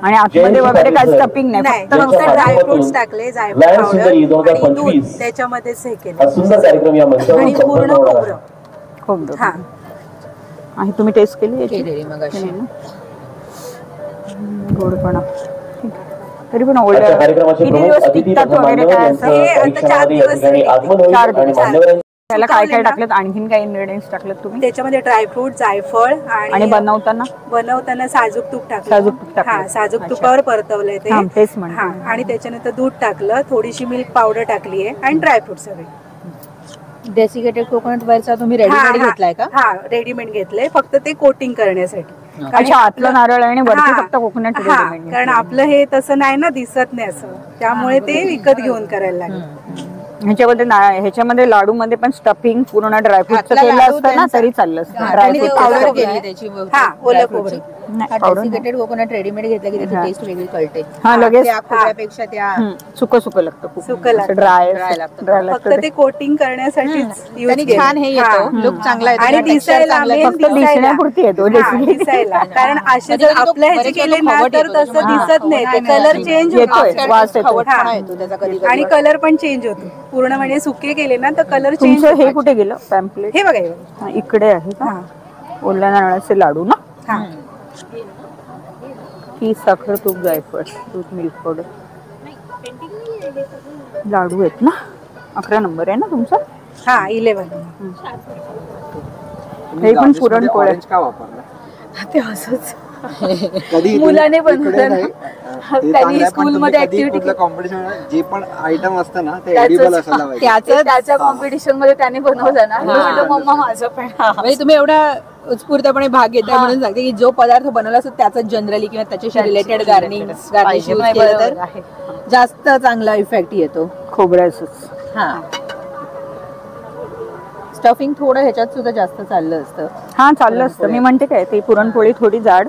आणि आतमध्ये वगैरे काय स्टफिंग नाही, फक्त ड्रायफ्रुट्स टाकले, जायफळ पावडर आणि दूध त्याच्यामध्येच हे केलं सुंदर कार्यक्रम या मंचावर आणि पूर्ण खोबरं. हा आणि तुम्ही टेस्ट केली केलेली मगाशी गोडपणा तरी पण आजच्या कार्यक्रमाचे प्रमुख अतिथी प्रथम मान्यवर यांचं परीक्षणामध्ये या ठिकाणी आगमन होईल आणि मान्यवरांनी त्याला काय काय टाकलं, आणखीन काय इन्ग्रेडियंट्स टाकलं तुम्ही त्याच्यामध्ये? ड्रायफ्रूट, जायफळ आणि बनवताना साजूक तूप टाकलं. हा, साजूक तुपावर परतवलंय ते. हा, आणि त्याच्यानंतर दूध टाकलं, थोडीशी मिल्क पावडर टाकली आहे आणि ड्रायफ्रूट सगळे. डेसिकेटेड कोकोनट ऑइलचा तुम्ही रेडीमेड घेतलाय का? हा, रेडीमेड घेतलंय, फक्त ते कोटिंग करण्यासाठी. अच्छा, आतलं नारळ आणि वरती फक्त कोकोनट रेडीमेड. कारण आपलं हे तसं नाही ना, दिसत नाही असं, त्यामुळे ते विकत घेऊन करायला लागेल. ह्याच्यामध्ये लाडू मध्ये पण स्टफिंग पूर्ण ड्रायफ्रूटचं केलं असतं ना तरी चाललं असतं. पावडर केली त्याची. हा, ओलं खोबरं. डेसिकेटेड कोकोनट रेडीमेड घेतलं की त्याची टेस्ट वेगळी कळते. हा, लगेच खोबऱ्यापेक्षा त्या सुकं लागतं, सुकं लागतं, ड्राय लागतं. फक्त ते कोटिंग करण्यासाठीच यूज केलं. छान हे येतो, लुक चांगला येतो आणि दिसायला फक्त दिसण्यापुरती येतो. दिसायला कारण असे जर आपल्या ह्याचे केले ना तर तसं दिसत नाही, ते कलर चेंज होतो, वास येतो त्याचा कधी आणि कलर पण चेंज होतो पूर्ण. म्हणजे सुके केले ना तर कलर चेंज. हे कुठे गेलं पॅम्पलेट? हे बघा इकडे आहे का? ओल्या नारळाचे लाडू ना? हा, ही साखर, तूप, जायफळ, दूध, मिल्क पावडर लाडू आहेत ना. 11 नंबर आहे ना तुमचा? हा, 11. हे पण पुरणपोळ्या का वापरला ते असंच कधी मुलाने बनवलं. त्यांनी स्कूलमध्ये ऍक्टिव्हिटी कॉम्पिटिशन जे पण आयटम असतं ना ते एडिबल असायला पाहिजे. त्याच्या कॉम्पिटिशन मध्ये त्याने बनवलं ना. मम्मा माझं पण. म्हणजे तुम्ही एवढा उत्स्फूर्तपणे भाग घेताय म्हणून सांगते की जो पदार्थ बनवला असतो त्याचा जनरली किंवा त्याच्याशी रिलेटेड गार्निश केलं तर जास्त चांगला इफेक्ट येतो खोबऱ्याचंच. हा, स्टफिंग थोडं ह्याच्यात सुद्धा जास्त चाललं असतं. हा, चाललं असतं. मी म्हणते काय, ते पुरणपोळी थोडी जाड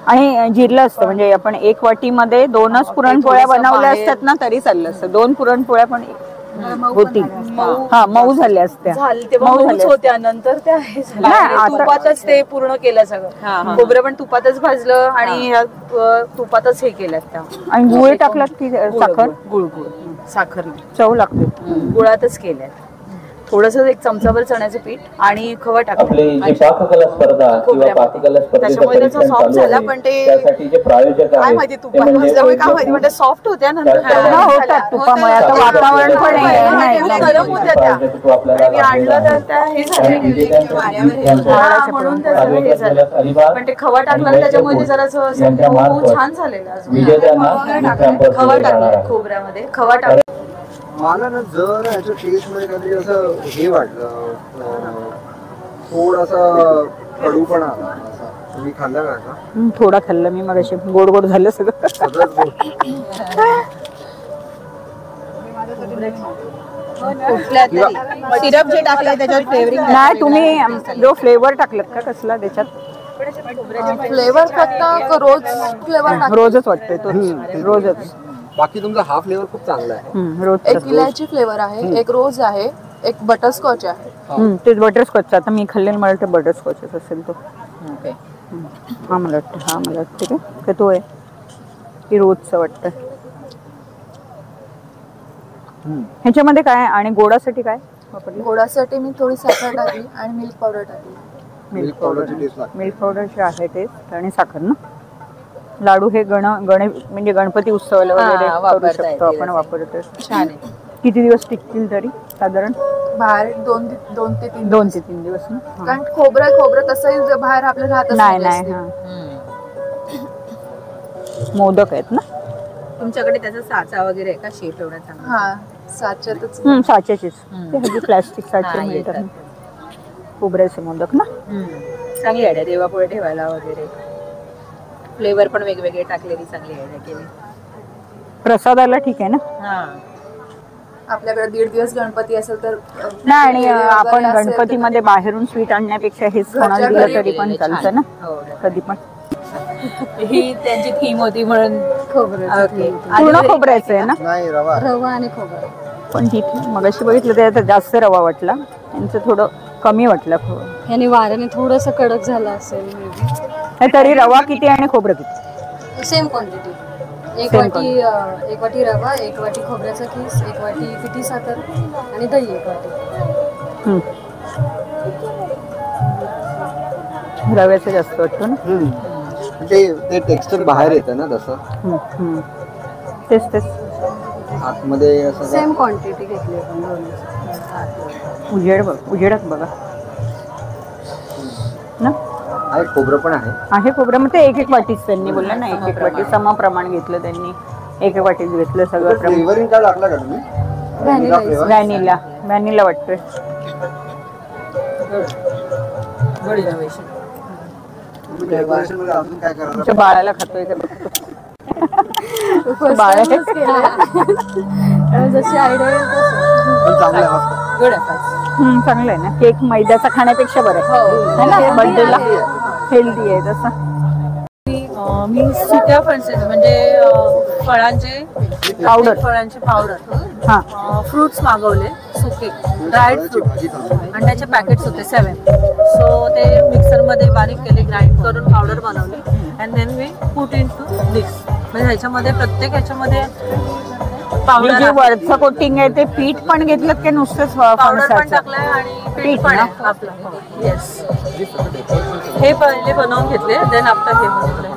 आणि जिरलं असतं. म्हणजे आपण 1 वाटीमध्ये 2च पुरणपोळ्या बनवल्या असतात ना तरी चाललं असतं. 2 पुरणपोळ्या पण होती. हा, मऊ झाल्या असत्या. मऊच होत्या. नंतर त्या तुपातच ते पूर्ण केलं सगळं. खोबरं पण तुपातच भाजलं आणि तुपातच हे केलं त्या. आणि गुळ टाकलात की साखर? गुळ साखर चव लागते. गुळातच केल्या. थोडस 1 चमचाभर चण्याचं पीठ आणि खवा टाकलं. आपले जे पाककला स्पर्धा किंवा पाककला त्याच्यामुळे त्याचा सॉफ्ट झाला. पण ते त्यासाठी जे प्रायोजक काय माहिती तुपात भाजल्यामुळे काय माहिती म्हणजे सॉफ्ट होत्या नंतर होतात तुपामुळे. आता वातावरण पण गरम होत्या त्या. मी आणलं तर त्या हे म्हणून हे झालं. पण ते खवा टाकला त्याच्यामुळे जरासं छान झालेलं. खवा टाकला खोबऱ्यामध्ये. खवा टाकला. मला ना जर ह्याच्या टेस्ट मध्ये काहीतरी असं हे वाटलं, थोडासा कडूपणा आला. तुम्ही खाल्ला का? थोडा खाल्लं मी मगाशी. गोड गोड झालं सगळं. सिरप जे टाकलंय त्याच्यात फ्लेवरिंग नाही. तुम्ही जो फ्लेवर टाकलात का कसला त्याच्यात? फ्लेवर फक्त रोज फ्लेवर रोजच वाटतोय तो, रोजच. बाकी तुमचा हा फ्लेवर खूप चांगला आहे. एक इलायची फ्लेवर आहे, एक रोज आहे, एक बटरस्कॉच आहे. ते बटरस्कॉच. आता मी खाल्लेलं मला वाटतं बटरस्कॉचच असेल तो. हा मला वाटतं का तो आहे की रोजचं वाटतं. ह्याच्यामध्ये काय आणि गोडासाठी काय वापरलं? गोडासाठी मी थोडी साखर टाकली आणि मिल्क पावडर टाकली. मिल्क पावडरची आहे टेस्ट आणि साखर ना. लाडू हे म्हणजे गणपती उत्सवाला वगैरे करू शकतो आपण, वापरतो. छान आहे. किती दिवस टिकतील तरी साधारण? बाहेर 2 ते 3 दिवस ना. कारण खोबरं तसंही बाहेर आपलं राहत नाही. मोदक आहेत ना तुमच्याकडे? त्याचा साचा वगैरे आहे का शेप ठेवण्याचा? हा, साच्यातच. साच्याचीच. ते हल्ली प्लास्टिक साचे मिळतात. खोबऱ्याचे मोदक ना. चांगली आयडिया. देवापुढे ठेवायला वगैरे. फ्लेवर पण वेगवेगळे टाकलेली चांगली आयडिया केली. प्रसादाला ठीक आहे ना. आपल्याकडे 1.5 दिवस गणपती असेल तर नाही. आणि आपण गणपतीमध्ये बाहेरून स्वीट आणण्यापेक्षा हेच कोणाला दिलं तरी पण चालतं ना कधी पण. ही त्यांची थीम होती म्हणून पूर्ण खोबऱ्याचं आहे ना. नाही, रवा आणि खोबरं. पण मगाशी बघितलं ते आता जास्त रवा वाटला. यांचं थोडं कमी वाटलं. याने वाऱ्याने थोडंसं कडक झालं असेल. तरी रवा किती आणि खोबरं किती? सेम क्वांटिटी, एक वाटी रवा, 1 वाटी खोबऱ्याचा किस, 1 वाटी पिठी साखर आणि दही 1 वाटी. रव्याचं जास्त वाटतं ना. ते टेक्स्चर बाहेर येतं ना तसं. तेच आतमध्ये असं सेम क्वांटिटी घेतली आपण उजेडात बघा ना. आहे खोबरं पण आहे खोबरं. मग ते 1 वाटीच त्यांनी बोललं ना, 1 वाटी सम प्रमाण घेतलं त्यांनी. 1 वाटीच घेतलं सगळं. फ्लेवरिंग काय टाकलं का तुम्ही? व्हॅनिला वाटतोय. तुमच्या बाळाला खातोय का बघतो. बाळ जशी आयडिया चांगलं आहे ना. केक मैद्याचा खाण्यापेक्षा बरं आहे ना. बर्थडेला हेल्दी आहे तसं. मी सुक्या फणसाचे म्हणजे फळांचे पावडर फ्रुट्स मागवले सुके ड्राईड फ्रूट आणि त्याचे पॅकेट्स होते 7. सो ते मिक्सरमध्ये बारीक केले, ग्राइंड करून पावडर बनवली and then we put in to mix. म्हणजे ह्याच्यामध्ये प्रत्येक ह्याच्यामध्ये पावडर वरचं कोटिंग आहे ते पीठ पण घेतलं की नुसतंच पावडर पण टाकलंय आणि पीठ पण आहे आपलं. येस, हे पहिले बनवून घेतले देन आफ्टर हे बनवलं.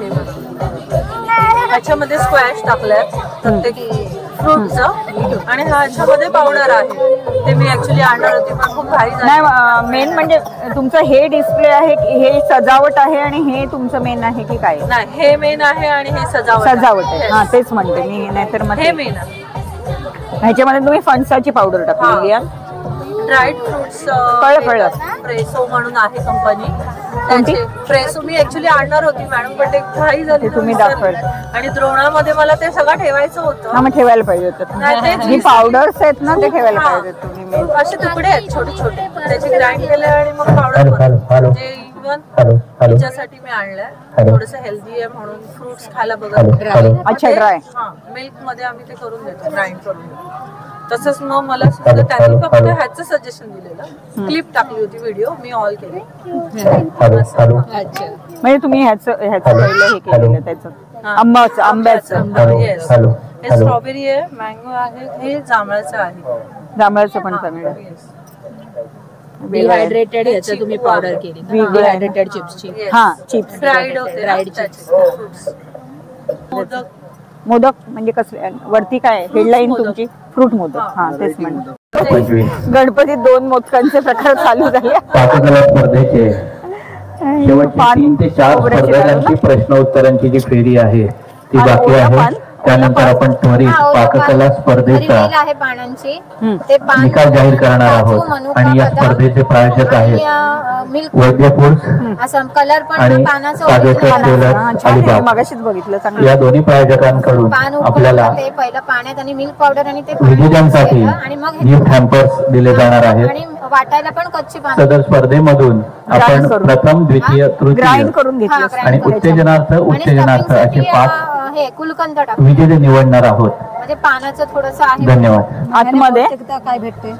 ह्याच्यामध्ये स्क्वॅश टाकल्यात प्रत्येक फ्रूटचं आणि ह्याच्यामध्ये पावडर आहे. ते मी ऍक्च्युली आणणार होती पण खूप भारी नाही. मेन म्हणजे तुमचं हे डिस्प्ले आहे, हे सजावट आहे आणि हे तुमचं मेन आहे की काय? नाही, हे मेन आहे आणि हे सजावट आहे. हा तेच म्हणते मी. नाहीतर मग हे मेन आहे. ह्याच्यामध्ये तुम्ही फणसाची पावडर टाकलेली आहे. ड्राईड फ्रुट्स कळलं. फ्रेसो म्हणून आहे कंपनी. त्यांची फ्रेसो मी ऍक्च्युली आणणार होती मॅडम पण ते घाई झाली. तुम्ही दाखवलं आणि द्रोणामध्ये मला ते सगळं ठेवायचं होतं. मग ठेवायला पाहिजे होतं. जी पावडर्स आहेत ना ते ठेवायला पाहिजे तुम्ही. असे तुकडे आहेत छोटे छोटे, त्याचे ग्राइंड केले आणि मग पावडर बनवली. इव्हन तिच्यासाठी मी आणलंय. थोडंसं हेल्दी आहे म्हणून फ्रुट्स खायला बघा. अच्छा, ड्राय. मिल्क मध्ये आम्ही ते करून देतो, ग्राइंड करून देतो. तसंच मग मला सुद्धा त्यांनी फक्त ह्याचं सजेशन दिलेलं. क्लिप टाकली होती व्हिडिओ, मी ऑल केली. म्हणजे तुम्ही ह्याचं पहिलं हे केलेलं त्याचं आंब्याचं. येस, हे स्ट्रॉबेरी आहे, मँगो आहे, हे जांभळाचं आहे. जांभळाचं पण चांगलं. डिहायड्रेटेड ह्याचं तुम्ही पावडर केली, डिहायड्रेटेड चिप्सची. चिप्स फ्राईड होते फ्रुट्स. मोदक म्हणजे कसले वरती काय हेडलाईन तुमची? फ्रूट मोदक. तेच म्हणतो. गणपतीत 2 मोदकांचे प्रकार चालू झाले. पाककला स्पर्धेचे शेवटची 3 ते 4 स्पर्धकांची प्रश्न उत्तरांची जी फेरी आहे ती बाकी आहे. त्यानंतर आपण त्वरित पाककला स्पर्धेचा निकाल जाहीर करणार आहोत आणि या स्पर्धेचे प्रायोजक आहेत वैद्य फूड्स आणि सागेश्वर ज्वेलर्स अलिबाग. मगाशीच बघितलं. या दोन्ही प्रायोजकांकडून आपल्याला विजेत्यांसाठी गिफ्ट हॅम्पर्स दिले जाणार आहेत. सदर स्पर्धेमधून आपण प्रथम, द्वितीय, तृतीय आणि उत्तेजनार्थ असे 5 विजेते निवडणार आहोत. म्हणजे पानाचं थोडंसं आहे. धन्यवाद. आतमध्ये काय भेटते?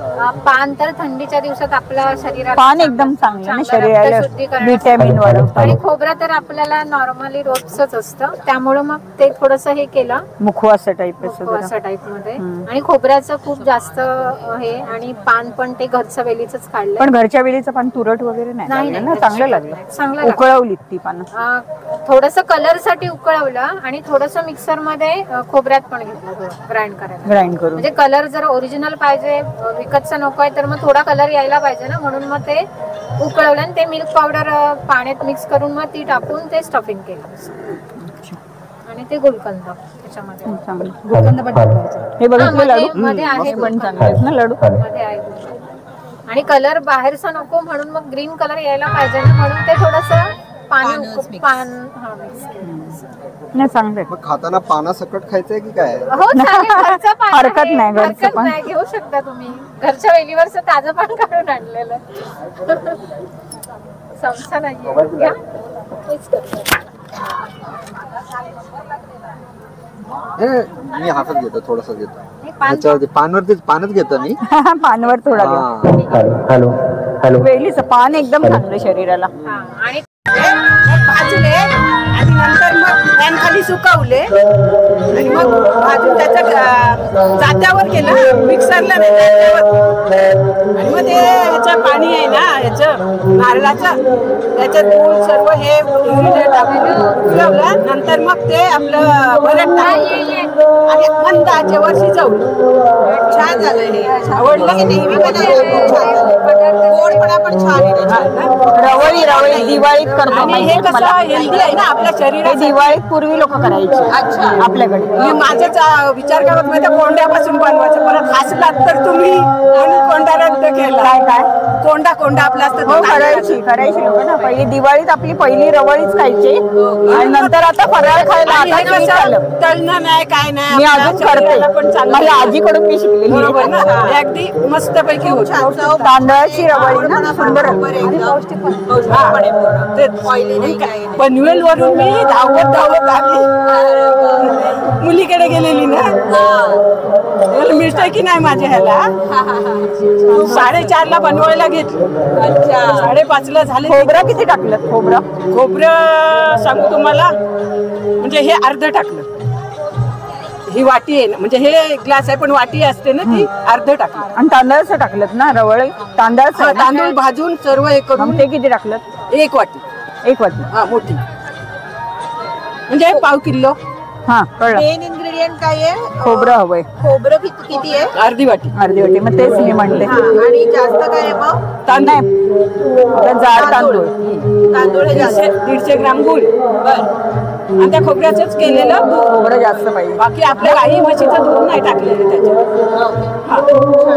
पान तर थंडीच्या दिवसात आपल्या शरीराला पान एकदम चांगलं शरीराला व्हिटॅमिन वाढवतं. आणि खोबरं तर आपल्याला नॉर्मली रोजच असतं, त्यामुळे मग ते थोडंसं हे केलं मुखवासा टाईप मध्ये. आणि खोबऱ्याचं खूप जास्त हे आणि पान पण ते घरचं वेलीच काढलं. पण घरच्या वेलीचं पान तुरट वगैरे नाही ना? चांगलं लागलं. उकळवली ती पानं थोडस कलर साठी उकळवलं आणि थोडस मिक्सर मध्ये खोबऱ्यात पण घेतलं ग्राइंड करून. म्हणजे कलर जर ओरिजिनल पाहिजे, विकतचा नको आहे तर मग थोडा कलर यायला पाहिजे ना, म्हणून मग ते उकळवलं आणि ते मिल्क पावडर पाण्यात मिक्स करून मग ती टाकून ते स्टफिंग केलं. आणि ते गुलकंद त्याच्यामध्ये गुलकंद पण हे बघितलं लाडू मध्ये आहे पण चांगले आहेत ना लाडू. मध्ये आहे आणि कलर बाहेरचा नको म्हणून मग ग्रीन कलर यायला पाहिजे ना, म्हणून ते थोडंसं नाही चांगलं. मग खाताना पानासकट खायचंय की काय? हरकत नाही. घरचं पण घेऊ शकता तुम्ही. घरच्या वेलीवरच ताजं पान काढून आणलेलं. समजा नाहीये. मी हातात घेतो, थोडस घेतो. पानच घेतो मी. पानवर थोडा. वेलीचं पान एकदम चांगलं शरीराला. भाजले आणि नंतर मग फॅन खाली सुकवले आणि मग भाजून त्याच्या जात्यावर केलं, मिक्सरला नाही जात्यावर. आणि मग ते ह्याचं पाणी आहे ना ह्याचं नारळाचं, त्याच्यात गूळ सर्व हे उकळवलं. नंतर मग ते आपलं भरड टाकलं आणि मंद आचेवर शिजवलं. छान झालं हे. आवडलं की नेहमी गोडपणा पण छान आहे. रवळी दिवाळीत करतो. आणि हे कसं हेल्दी आहे ना आपल्या शरीरात. दिवाळीत पूर्वी लोक करायचे. अच्छा, आपल्याकडे मी माझाच विचार करत नाही तर कोंड्यापासून बनवायचं. परत हसलात तर तुम्ही म्हणून कोंडा रद्द केला. काय कोंडा आपला असतं करायची लोक ना. पहिली दिवाळीत आपली पहिली रवळीच खायची आणि नंतर आता फराळ खायला. तळणं नाही काय नाही. मी अजून करते, माझ्या आजीकडून मी शिकलेली. बरोबर ना, अगदी मस्त पैकी होत. तांदळाची रवळी ना, सुंदर पनवेल वरून मी धावत आली मुलीकडे गेलेली ना. मिळतंय की नाही माझ्या ह्याला. 4:30ला बनवायला घेतलं. अच्छा, 5:30ला झाले. खोबरं किती टाकलं? खोबरं सांगू तुम्हाला, म्हणजे हे अर्ध टाकलं. ही वाटी आहे ना, म्हणजे हे ग्लास आहे पण वाटी असते ना ती अर्ध टाकलं. आणि तांदळाचं टाकलं ना रवळी? तांदूळ भाजून सर्व हे करून. ते किती टाकलं? 1 वाटी. 1 वाटी हा, मोठी म्हणजे 1/2 किलो. हा, कळलं. मेन इन्ग्रेडियंट काय आहे? खोबरं हवंय. खोबरं किती आहे? अर्धी वाटी. मग तेच मी म्हणते. आणि जास्त काय आहे मग? तांदूळ, जाड तांदूळ. तांदूळ 150 ग्राम गूळ. आणि त्या खोबऱ्याच केलेलं दूध. खोबरं जास्त पाहिजे. बाकी आपल्या गाई म्हशीचं दूध नाही टाकलेलं त्याच्यात.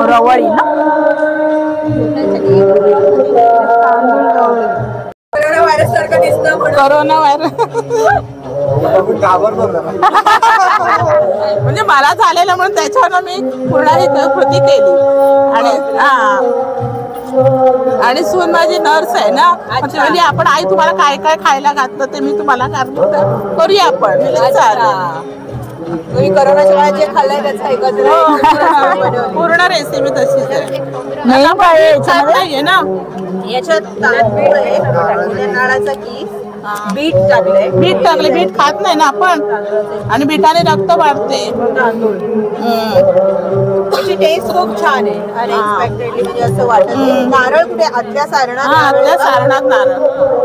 रवाळी ना. कोरोना व्हायरस सारखं दिसतं. कोरोना व्हायरस म्हणजे मला झालेलं म्हणून त्याच्यावर मी पूर्ण ही कृती केली. आणि सून माझी नर्स आहे ना, म्हणजे आपण आई तुम्हाला काय काय खायला घातलं ते मी तुम्हाला करूया आपण. तुम्ही कोरोनाच्या वेळेस जे खाल्लंय त्याचा एकत्र पूर्ण रेसिपी तशीच आहे. नाहीये ना याच्यात. तांदूळ आहे, नारळाचा कीस, बीट टाकले. बीट खात नाही ना आपण, आणि बीटाने रक्त वाढते. त्याची टेस्ट खूप छान आहे. अनएक्सपेक्टेडली म्हणजे असं वाटत. नारळ कुठे? आतल्या सारणात नारळ.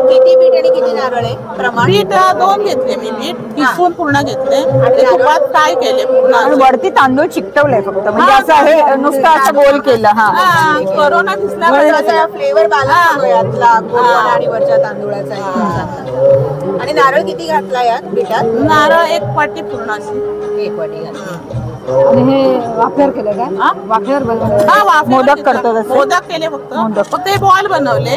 किती बीट आणि किती नारळ आहे प्रमाण? बीट 2 घेतले मी. बीट किसून पूर्ण घेतले आणि तुपात काय केले पूर्ण. वरती तांदूळ चिकटवलंय फक्त, म्हणजे असं हे नुसतं असं गोल केलं. हा, कोरोना दिसला फ्लेवर बॅलन्स यातला आणि वरच्या तांदूळाचा. आणि नारळ किती घातला यात बीटात? नारळ 1 वाटी पूर्ण अशी 1 वाटी घातली. आणि हे वाफेवर केलं का? वाफेवर बनवलं. हा, मोदक करतो तसं. मोदक केले फक्त हे बॉल बनवले.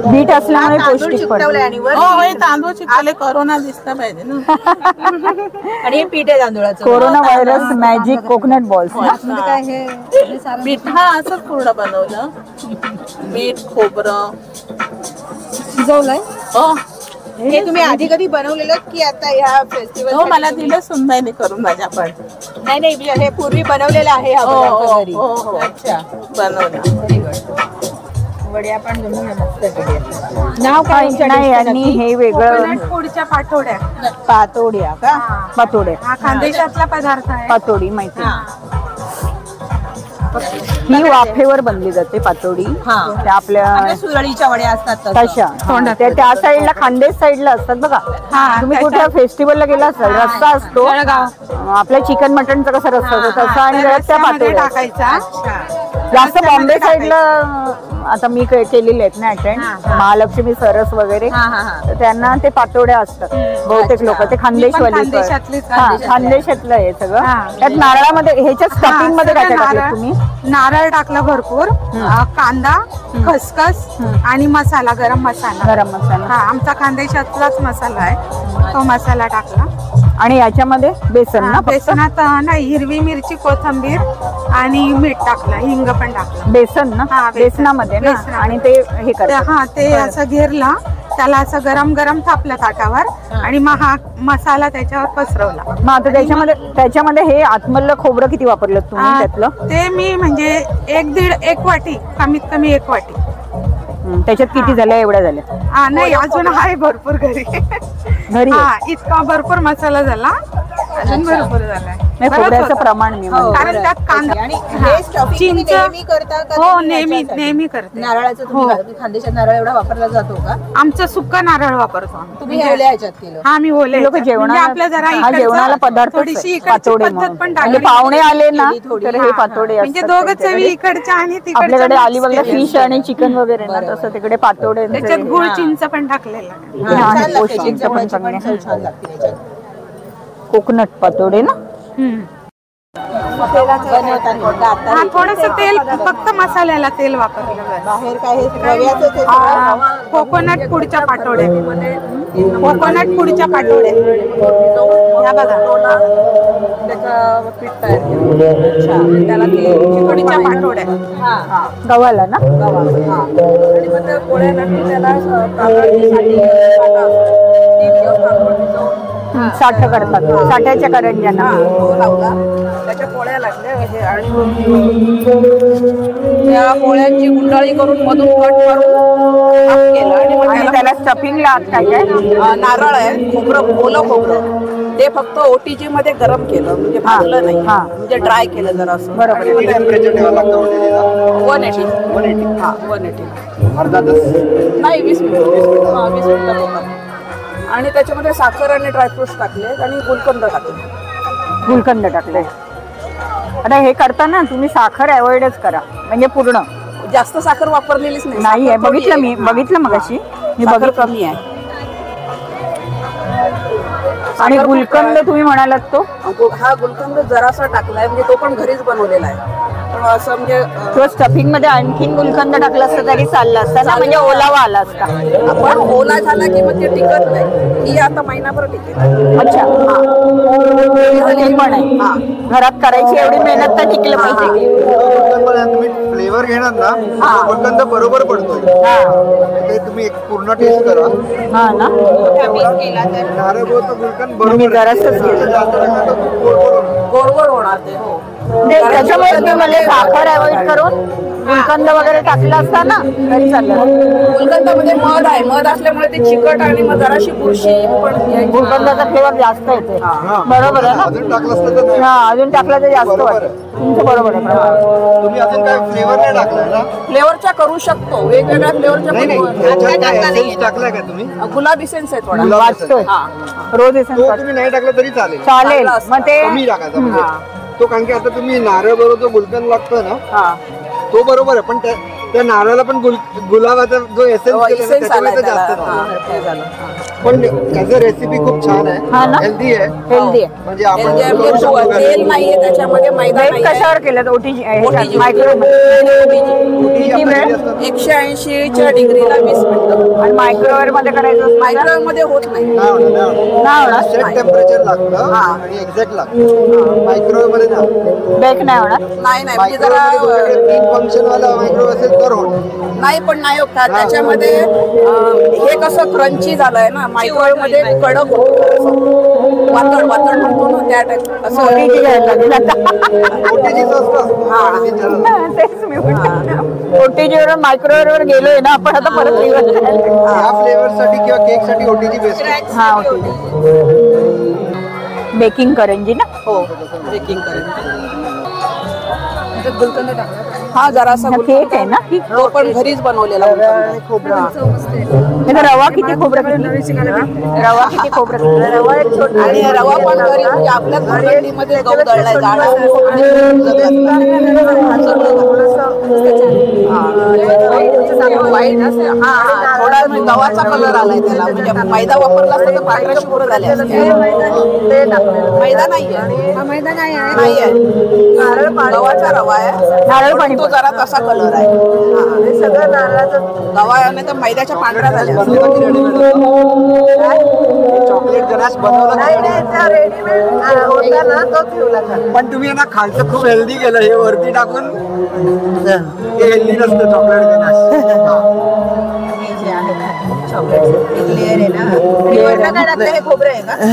बीट असल्यामुळे पौष्टिक चिकटवले. आणि तांदूळ चिकटवले. कोरोना दिसला पाहिजे ना. आणि हे पीठ आहे तांदूळाचं. Corona virus magic coconut balls. काय हे बीट? हा, असंच पूर्ण बनवलं. बीट, खोबरं शिजवलंय. हे तुम्ही आधी कधी बनवलेलं की आता या फेस्टिवल? हो, मला दिलं सुनबाईने करून माझ्या. पण नाही हे पूर्वी बनवलेलं आहे. अच्छा, बनवलं. वड्या पण नाव काय नाही. आणि हे वेगळं पोळीच्या पातोड्या. पातोड्या का? पातोड्या हा खानदेशातला पदार्थ आहे. पातोडी माहिती. ही वाफेवर बनली जाते पातोडी. त्या आपल्या सुरळीच्या वड्या असतात तशा. त्या साईडला, खानदेश साईडला असतात बघा. तुम्ही कुठे फेस्टिवलला गेला असाल, रस्सा असतो आपल्या चिकन मटनचा कसा रस्सा होतो तसा. आणि त्या पातोड्या टाकायचा. जास्त बॉम्बे साईडला आता मी केलेले आहेत ना अटेंड, महालक्ष्मी सरस वगैरे, त्यांना ते पातोड्या असतात बहुतेक लोक. ते खानदेशवाली, खानदेशातलं आहे सगळं. त्यात नारळामध्ये ह्याच्या स्टफिंग मध्ये काय टाकलं तुम्ही? नारळ टाकला भरपूर, कांदा, खसखस आणि मसाला, गरम मसाला. हा, आमचा खानदेशातलाच मसाला आहे, तो मसाला टाकला. आणि याच्यामध्ये बेसन ना? बेसनात नाही, हिरवी मिरची, कोथिंबीर आणि मीठ टाकलं, हिंग पण टाकलं. बेसन ना? बेसनामध्ये ना? आणि ते हे करतात. हा, ते असं घेरला, त्याला असं गरम गरम थापलं ताटावर आणि मग हा मसाला त्याच्यावर पसरवला. मग आता त्याच्यामध्ये हे आतमधलं खोबरं किती वापरलं तुम्ही त्यातलं? ते मी म्हणजे 1 वाटी, कमीत कमी 1 वाटी. त्याच्यात किती झाल्या? एवढ्या झाल्या? नाही अजून आहे भरपूर घरी. इतका भरपूर मसाला झाला, अजून भरपूर झालाय. खोबऱ्याचं प्रमाण कारण त्यात कांदा आणि हे स्टफिंग नेहमी करता का? हो नेहमी करते. नारळाचं तुम्ही खानदेशात नारळ एवढा वापरला जातो का? आमचं सुक्का नारळ वापरतो. तुम्ही ओल्या ह्याच्यात केलं? हा मी ओले. लोक आपल्या जरा जेवणाला पदार्थ थोडीशी पातोडे पण म्हणजे पाहुणे आले ना तर हे पातोडे म्हणजे दोघं चवी इकडच्या आणि तिकडच्या. आपल्याकडे अलिबागला फिश आणि चिकन वगैरे ना, तसं तिकडे पातोडे. त्याच्यात गुळ चिंच पण टाकलेला. कोकोनट पातोडे ना. थोडस तेल, फक्त मसाल्याला तेल वापरलं. बाहेर काय कोकोनट पुडच्या पाटोड्या. कोकोनट पुडच्या पाटोड्या या बघा. त्याचं पीठ तयार केलं, त्याला चिकणीच्या पाटोड्या. गव्हाला ना? गव्हाला. आणि मग त्या पोळ्या लागतील त्याला साठ करतात. साठ्याच्या करंज्यांना त्याच्या पोळ्या लागल्या आणि त्या पोळ्यांची गुंडाळी करून मधून कट मारून केलं आणि त्याला स्टफिंगला काय काय नारळ आहे, खोबरं, ओलं खोबरं, ते फक्त ओटीजी मध्ये गरम केलं, म्हणजे भाजलं नाही, म्हणजे ड्राय केलं जरा असं. बरोबर. 180 अर्धा तास नाही, 20 मिनिटं. आणि त्याच्यामध्ये साखर आणि ड्रायफ्रुट्स टाकले आणि गुलकंद टाकले. आता हे करताना तुम्ही साखर अवॉइडच करा, म्हणजे पूर्ण जास्त साखर वापरलेलीच नाही आहे. बघितलं मगाशी मी साखर कमी आहे. आणि गुलकंद तुम्ही म्हणालात तो? हा गुलकंद जरासा टाकलाय, म्हणजे तो पण घरीच बनवलेला आहे. असं म्हणजे स्टफिंग मध्ये आणखीन गुलकंद टाकला असता तरी चालला असता ना, म्हणजे ओलावा आला असता. आपण ओला झाला की मग ते टिकत नाही, ही आता महिनाभर टिकेल. अच्छा. पण आहे घरात करायची एवढी मेहनत तर टिकलं पाहिजे. तुम्ही फ्लेवर घेणार ना, गुलकंद बरोबर पडतो. ते तुम्ही एक पूर्ण टेस्ट करा. हा ना. नारळ गुलकंद मी जरासच गोड होणार ते. हो, त्याच्यामुळे मी मला साखर अवॉइड करून गुलकंद वगैरे टाकला असता ना तरी चाललं. गुलकंदामध्ये मध आहे, मध असल्यामुळे ते चिकट आणि मग जराशी बुरशी पण. गुलकंदाचा फ्लेवर जास्त येते. बरोबर आहे ना? अजून टाकलं तर जास्त वाटतं. तुमचं बरोबर आहे. तुम्ही अजून काय फ्लेवर नाही टाकलाय ना? फ्लेवरच्या करू शकतो, वेगवेगळ्या फ्लेवरच्या टाकलाय का तुम्ही? गुलाबी सेन्स आहे थोडा. वाटतोय रोज तुम्ही नाही टाकलं तरी चालेल. मग ते कमी टाकायचा तो, कारण की आता तुम्ही नारळ बरोबर जो गुलकंद लागतो ना तो बरोबर आहे, पण त्या नारळाला पण गुलाबाचा जो एसेन्स जास्त. पण त्याचं रेसिपी खूप छान आहे, हेल्दी आहे. म्हणजे आपण तेल नाहीये त्याच्यामध्ये, मैदा कशावर केलं? ओटीजी मायक्रोवेव्ह 180 डिग्रीला 20 मिनिटं. आणि मायक्रोवेव्ह मध्ये करायचं? मायक्रोवेव्ह मध्ये होत नाही, सेट टेम्परेचर लागतं आणि एक्झॅक्ट लागतं. मायक्रोवेव्ह मध्ये बेक नाही होणार? नाही, म्हणजे जरा फंक्शन वाला मायक्रोवेव्ह असेल तर होत नाही. पण नाही होत त्याच्यामध्ये. हे कसं क्रंची झालंय ना, मायक्रोवेव्ह मध्ये कडक होतं, वातड म्हणतो ना त्या टाईप. असं ओटीजी वर मायक्रोवेव्ह वर गेलोय ना आपण आता परत. या फ्लेवर साठी किंवा केक साठी ओटीजी बेस्ट. हा, ओटीजी. बेकिंग करंजी ना? हो, बेकिंग करंजी. गुलकंद टाकला. हा, जरासा केक आहे ना, तो पण घरीच बनवलेला. रवा किती खोबरं? रवा किती खोबरं? रवा एक छोटा, आणि रवा पण घरी म्हणजे आपल्या घरगडीमध्ये गहू दळलाय वाईट. हा, थोडा गव्हाचा कलर आलाय त्याला, म्हणजे मैदा वापरला असता तर पांढऱ्या शुभ्र झाले असते. मैदा नाहीये, मैदा नाहीये, गव्हाचा रवा आहे. नारळ पाणी तो जरा तसा कलर आहे. हे सगळं नारळाचं गव्हा आहे, नाही तर मैद्याच्या पांढऱ्या झाल्या. चॉकलेट गनाश बनवला होता ना, तो ठेवला. पण तुम्ही ना खालचं खूप हेल्दी केलं, हे वरती टाकून ते हेल्दी नसतं चॉकलेट गनाश.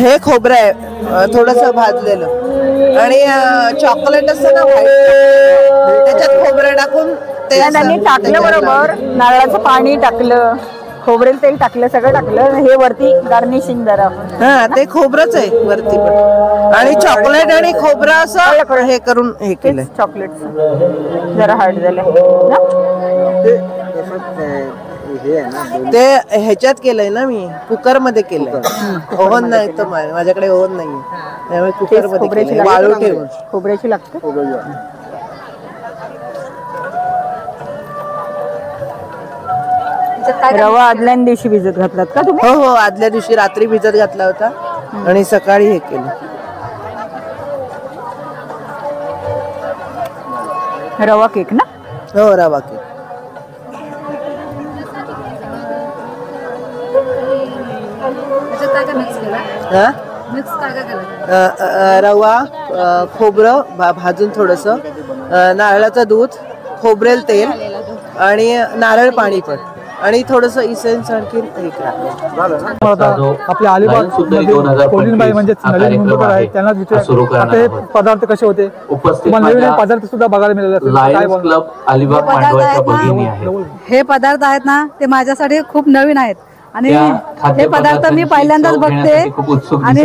हे खोबरं आहे थोडस भाजलेलं, आणि चॉकलेट असतं ना व्हाईट, त्याच्यात खोबरं टाकून त्यांनी टाकलं बरोबर, नारळाचं पाणी टाकलं, खोबरेल तेल टाकलं, सगळं टाकलं, हे वरती गार्निशिंग जरा. हा ते खोबरंच आहे वरती पण, आणि चॉकलेट आणि खोबरं असं हे करून हे केलं. चॉकलेट जरा हार्ड झालं ते ह्याच्यात केलंय ना, मी कुकर मध्ये केलंय. ओव्हन नाही तर माझ्याकडे ओव्हन नाहीये, त्यामुळे कुकर मध्ये वाळू ठेवून. खोबऱ्याची लागते. रवा आदल्या दिवशी भिजत घातलात का तुम्ही? हो हो, आदल्या दिवशी रात्री भिजत घातला होता आणि सकाळी हे केलं. रवा केक ना? हो, रवा केक. रवा, खोबरं भाजून थोडंसं, नारळाचं दूध, खोबरेल तेल आणि नारळ पाणी पण, आणि थोडस इसेन्स आणखी आपल्या अलिबाग कोलिनबाई म्हणजे नवीन मुंबईकर आहेत, त्यांना विचार पदार्थ कसे होते, तुम्हाला नवीन पदार्थ सुद्धा बघायला मिळाले. हे पदार्थ आहेत ना, ते माझ्यासाठी खूप नवीन आहेत आणि हे पदार्थ मी पहिल्यांदाच बघते आणि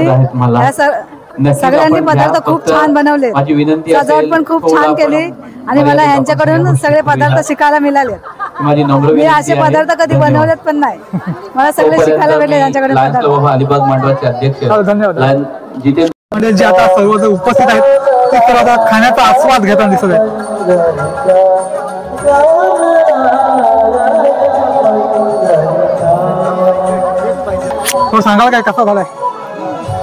सगळ्यांनी पदार्थ खूप छान बनवले, सजावट पण खूप छान केली आणि मला यांच्याकडून सगळे पदार्थ शिकायला मिळाले. मी असे पदार्थ कधी बनवलेत पण नाही, मला सगळे शिकायला भेटले यांच्याकडून पदार्थ. धन्यवाद. जे आता सर्व उपस्थित आहेत ते तर आता खाण्याचा आस्वाद घेताना दिसत आहे. तो सांगाल काय कसा झालाय?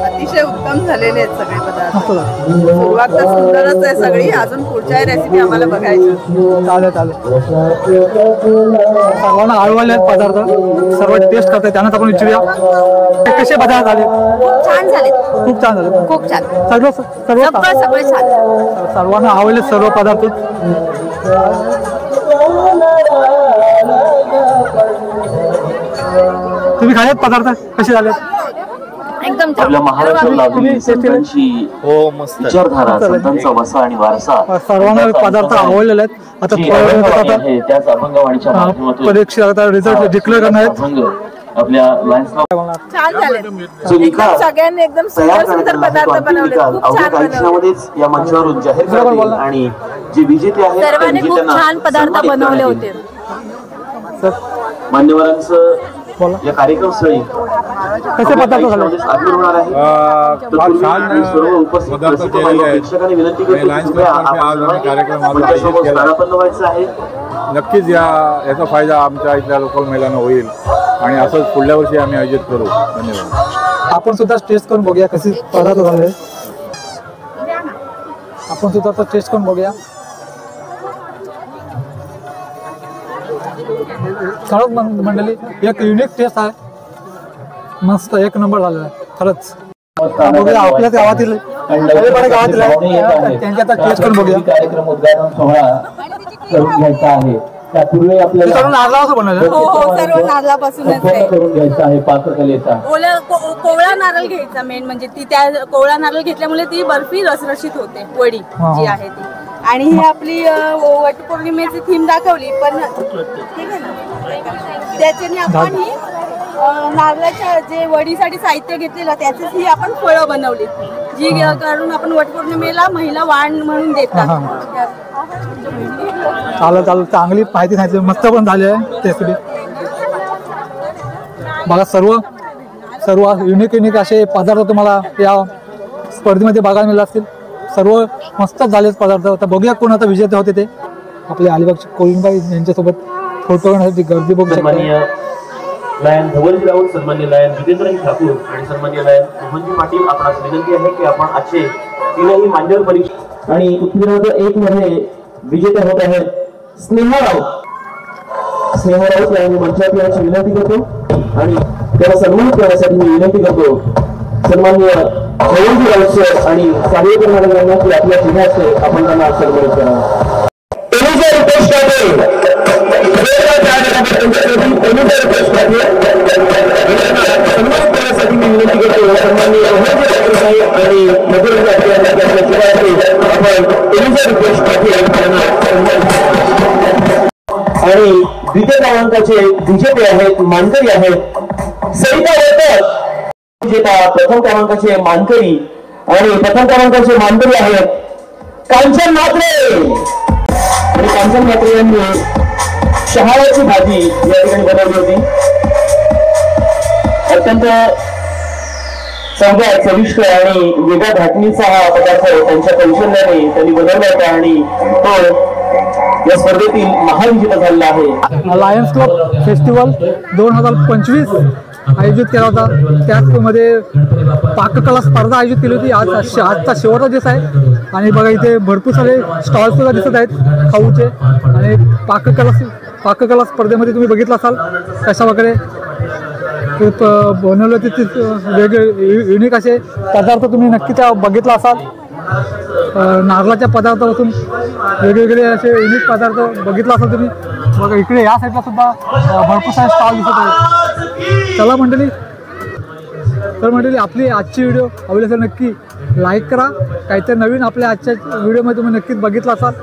अतिशय उत्तम झालेले आहेत सगळे पदार्थ. सुरुवात तर सुंदरच आहे सगळी, अजून पुढच्या रेसिपी आम्हाला बघायची. चालेल चालेल. सर्वांना आवडले पदार्थ, सर्व टेस्ट करताय, त्यांनाच आपण विचारूया कसे पदार्थ झाले. खूप छान झाले, खूप छान झाले, खूप छान, सर्व सगळे छान, सर्वांना आवडले सर्व पदार्थ. तुम्ही खाल्लेत पदार्थ कसे झाले? एकदम आपल्या महाराष्ट्राला संतांची विचारधारा, संतांचा वसा आणि वारसा सर्वांना पदार्थ आवडलेले आहेत. आता त्याच अभंगवाणीच्या माध्यमातून परीक्षा रिझल्ट डिक्लेअर करणार आहेत. आपल्या छान झाले, सगळ्यांनी एकदम सुंदर सुंदर पदार्थ बनवले, खूप छान बनवले. या मंचावरून जाहीर करतील आणि जे विजेते आहेत सर्वांनी खूप छान पदार्थ बनवले होते. मान्यवरांचं या कार्यक्रमस्थळी कसे पदार्थ झाले? आगमन होणार आहे. सर्व उपस्थित प्रेक्षकांनी विनंती करतो व्हायचं आहे. नक्कीच याचा फायदा आमच्या इथल्या लोकल महिलांना होईल आणि असंच पुढल्या वर्षी आम्ही आयोजित करू. धन्यवाद. आपण सुद्धा टेस्ट करून बघूया कसे पदार्थ झाले. आपण सुद्धा टेस्ट करून बघूया. खरंच मंडळी एक युनिक टेस्ट आहे, मस्त एक नंबर झालेला आहे खरंच. बघूया आपल्या गावातील त्यांच्या आता टेस्ट करून बघूया. कार्यक्रम उद्घाटन सोहळा करून घ्यायचा आहे. त्यापूर्वी आपल्याला सर्व नारळापासूनच करून घ्यायचा आहे पाककलेचा. कोवळा नारळ घ्यायचा मेन म्हणजे ती, त्या कोवळा नारळ घेतल्यामुळे ती बर्फी रसरशीत होते, वडी जी आहे ती. आणि ही आपली वटपौर्णिमेची थीम दाखवली, पण त्याच्याने आपण ही नारळाच्या जे वडीसाठी साहित्य घेतलेलं त्याचीच ही आपण फळं बनवली, जी करून आपण वटपौर्णिमेला महिला वाण म्हणून देतात. चालेल चालेल, चांगली माहिती सांगितली, मस्त पण झाली आहे रेसिपी. बघा सर्व युनिक असे पदार्थ तुम्हाला या स्पर्धेमध्ये बघायला मिळाले असतील. सर्व मस्तच झालेच पदार्थ. आता बघूया कोण आता विजेते होते ते. आपले अलिबागचे कोलिनबाई यांच्यासोबत फोटो घेण्यासाठी गर्दी बघू सन्माननीय लायन धवलजी राऊत, सन्माननीय लायन जितेंद्रजी ठाकूर आणि सन्माननीय लायन मोहनजी पाटील, आपणास विनंती आहे की आपण आजचे तीनही मान्यवर परीक्षा आणि उत्तीर्ण 1 मध्ये विजेते होत आहेत स्नेहा राऊत यांनी मंचावर येण्याची विनंती करतो आणि त्याला सन्मानित करण्यासाठी मी विनंती करतो सन्माननीय धवलजी राऊत सर आणि सार्वजनिक मॅडम यांना की आपल्या जिल्ह्याचे आपण त्यांना सन्मानित करावं. सन्मानित करण्यासाठी मी विनंती करतो सन्माननीय आणि आपण रिक्वेस्ट द्वितीय क्रमांकाचे विजेते आहेत, मानकरी आहेत सरिता वरकर विजेता प्रथम क्रमांकाचे मानकरी आणि प्रथम क्रमांकाचे मानकरी आहेत कांचन म्हात्रे. आणि कांचन म्हात्रे यांनी शहाळ्याची भाजी या ठिकाणी बनवली होती. अत्यंत चांगल्या चविष्ट आणि वेगळ्या धाटणीचा हा पदार्थ त्यांच्या कौशल्याने त्यांनी बनवला होता आणि तो या स्पर्धेतील महाविजेता झालेला आहे. लायन्स क्लब फेस्टिवल 2025 आयोजित केला होता. त्यामध्ये पाककला स्पर्धा आयोजित केली होती. आजचा शेवटचा दिवस आहे आणि बघा इथे भरपूर सारे स्टॉल सुद्धा दिसत आहेत खाऊचे. आणि पाककला स्पर्धेमध्ये तुम्ही बघितलं असाल कशा वगैरे बनवलं ते वेगळे युनिक असे पदार्थ तुम्ही नक्की त्या बघितला असाल. नारळाच्या पदार्थापासून वेगवेगळे असे युनिक पदार्थ बघितला असाल तुम्ही. बघा इकडे या साईडला सुद्धा भरपूर सारे स्टॉल दिसत आहेत. चला मंडळी, तर मंडळी आपली आजची व्हिडिओ आवडली असेल नक्की लाईक करा. काहीतरी नवीन आपल्या आजच्या व्हिडिओमध्ये तुम्ही नक्कीच बघितला असाल.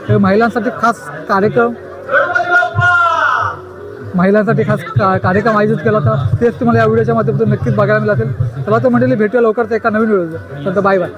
तर महिलांसाठी खास कार्यक्रम आयोजित केला होता. तेच तुम्हाला या व्हिडिओच्या माध्यमातून नक्कीच बघायला मिळेल. चला तर मंडळी भेटूया लवकरच एका नवीन व्हिडिओ. तर बाय बाय.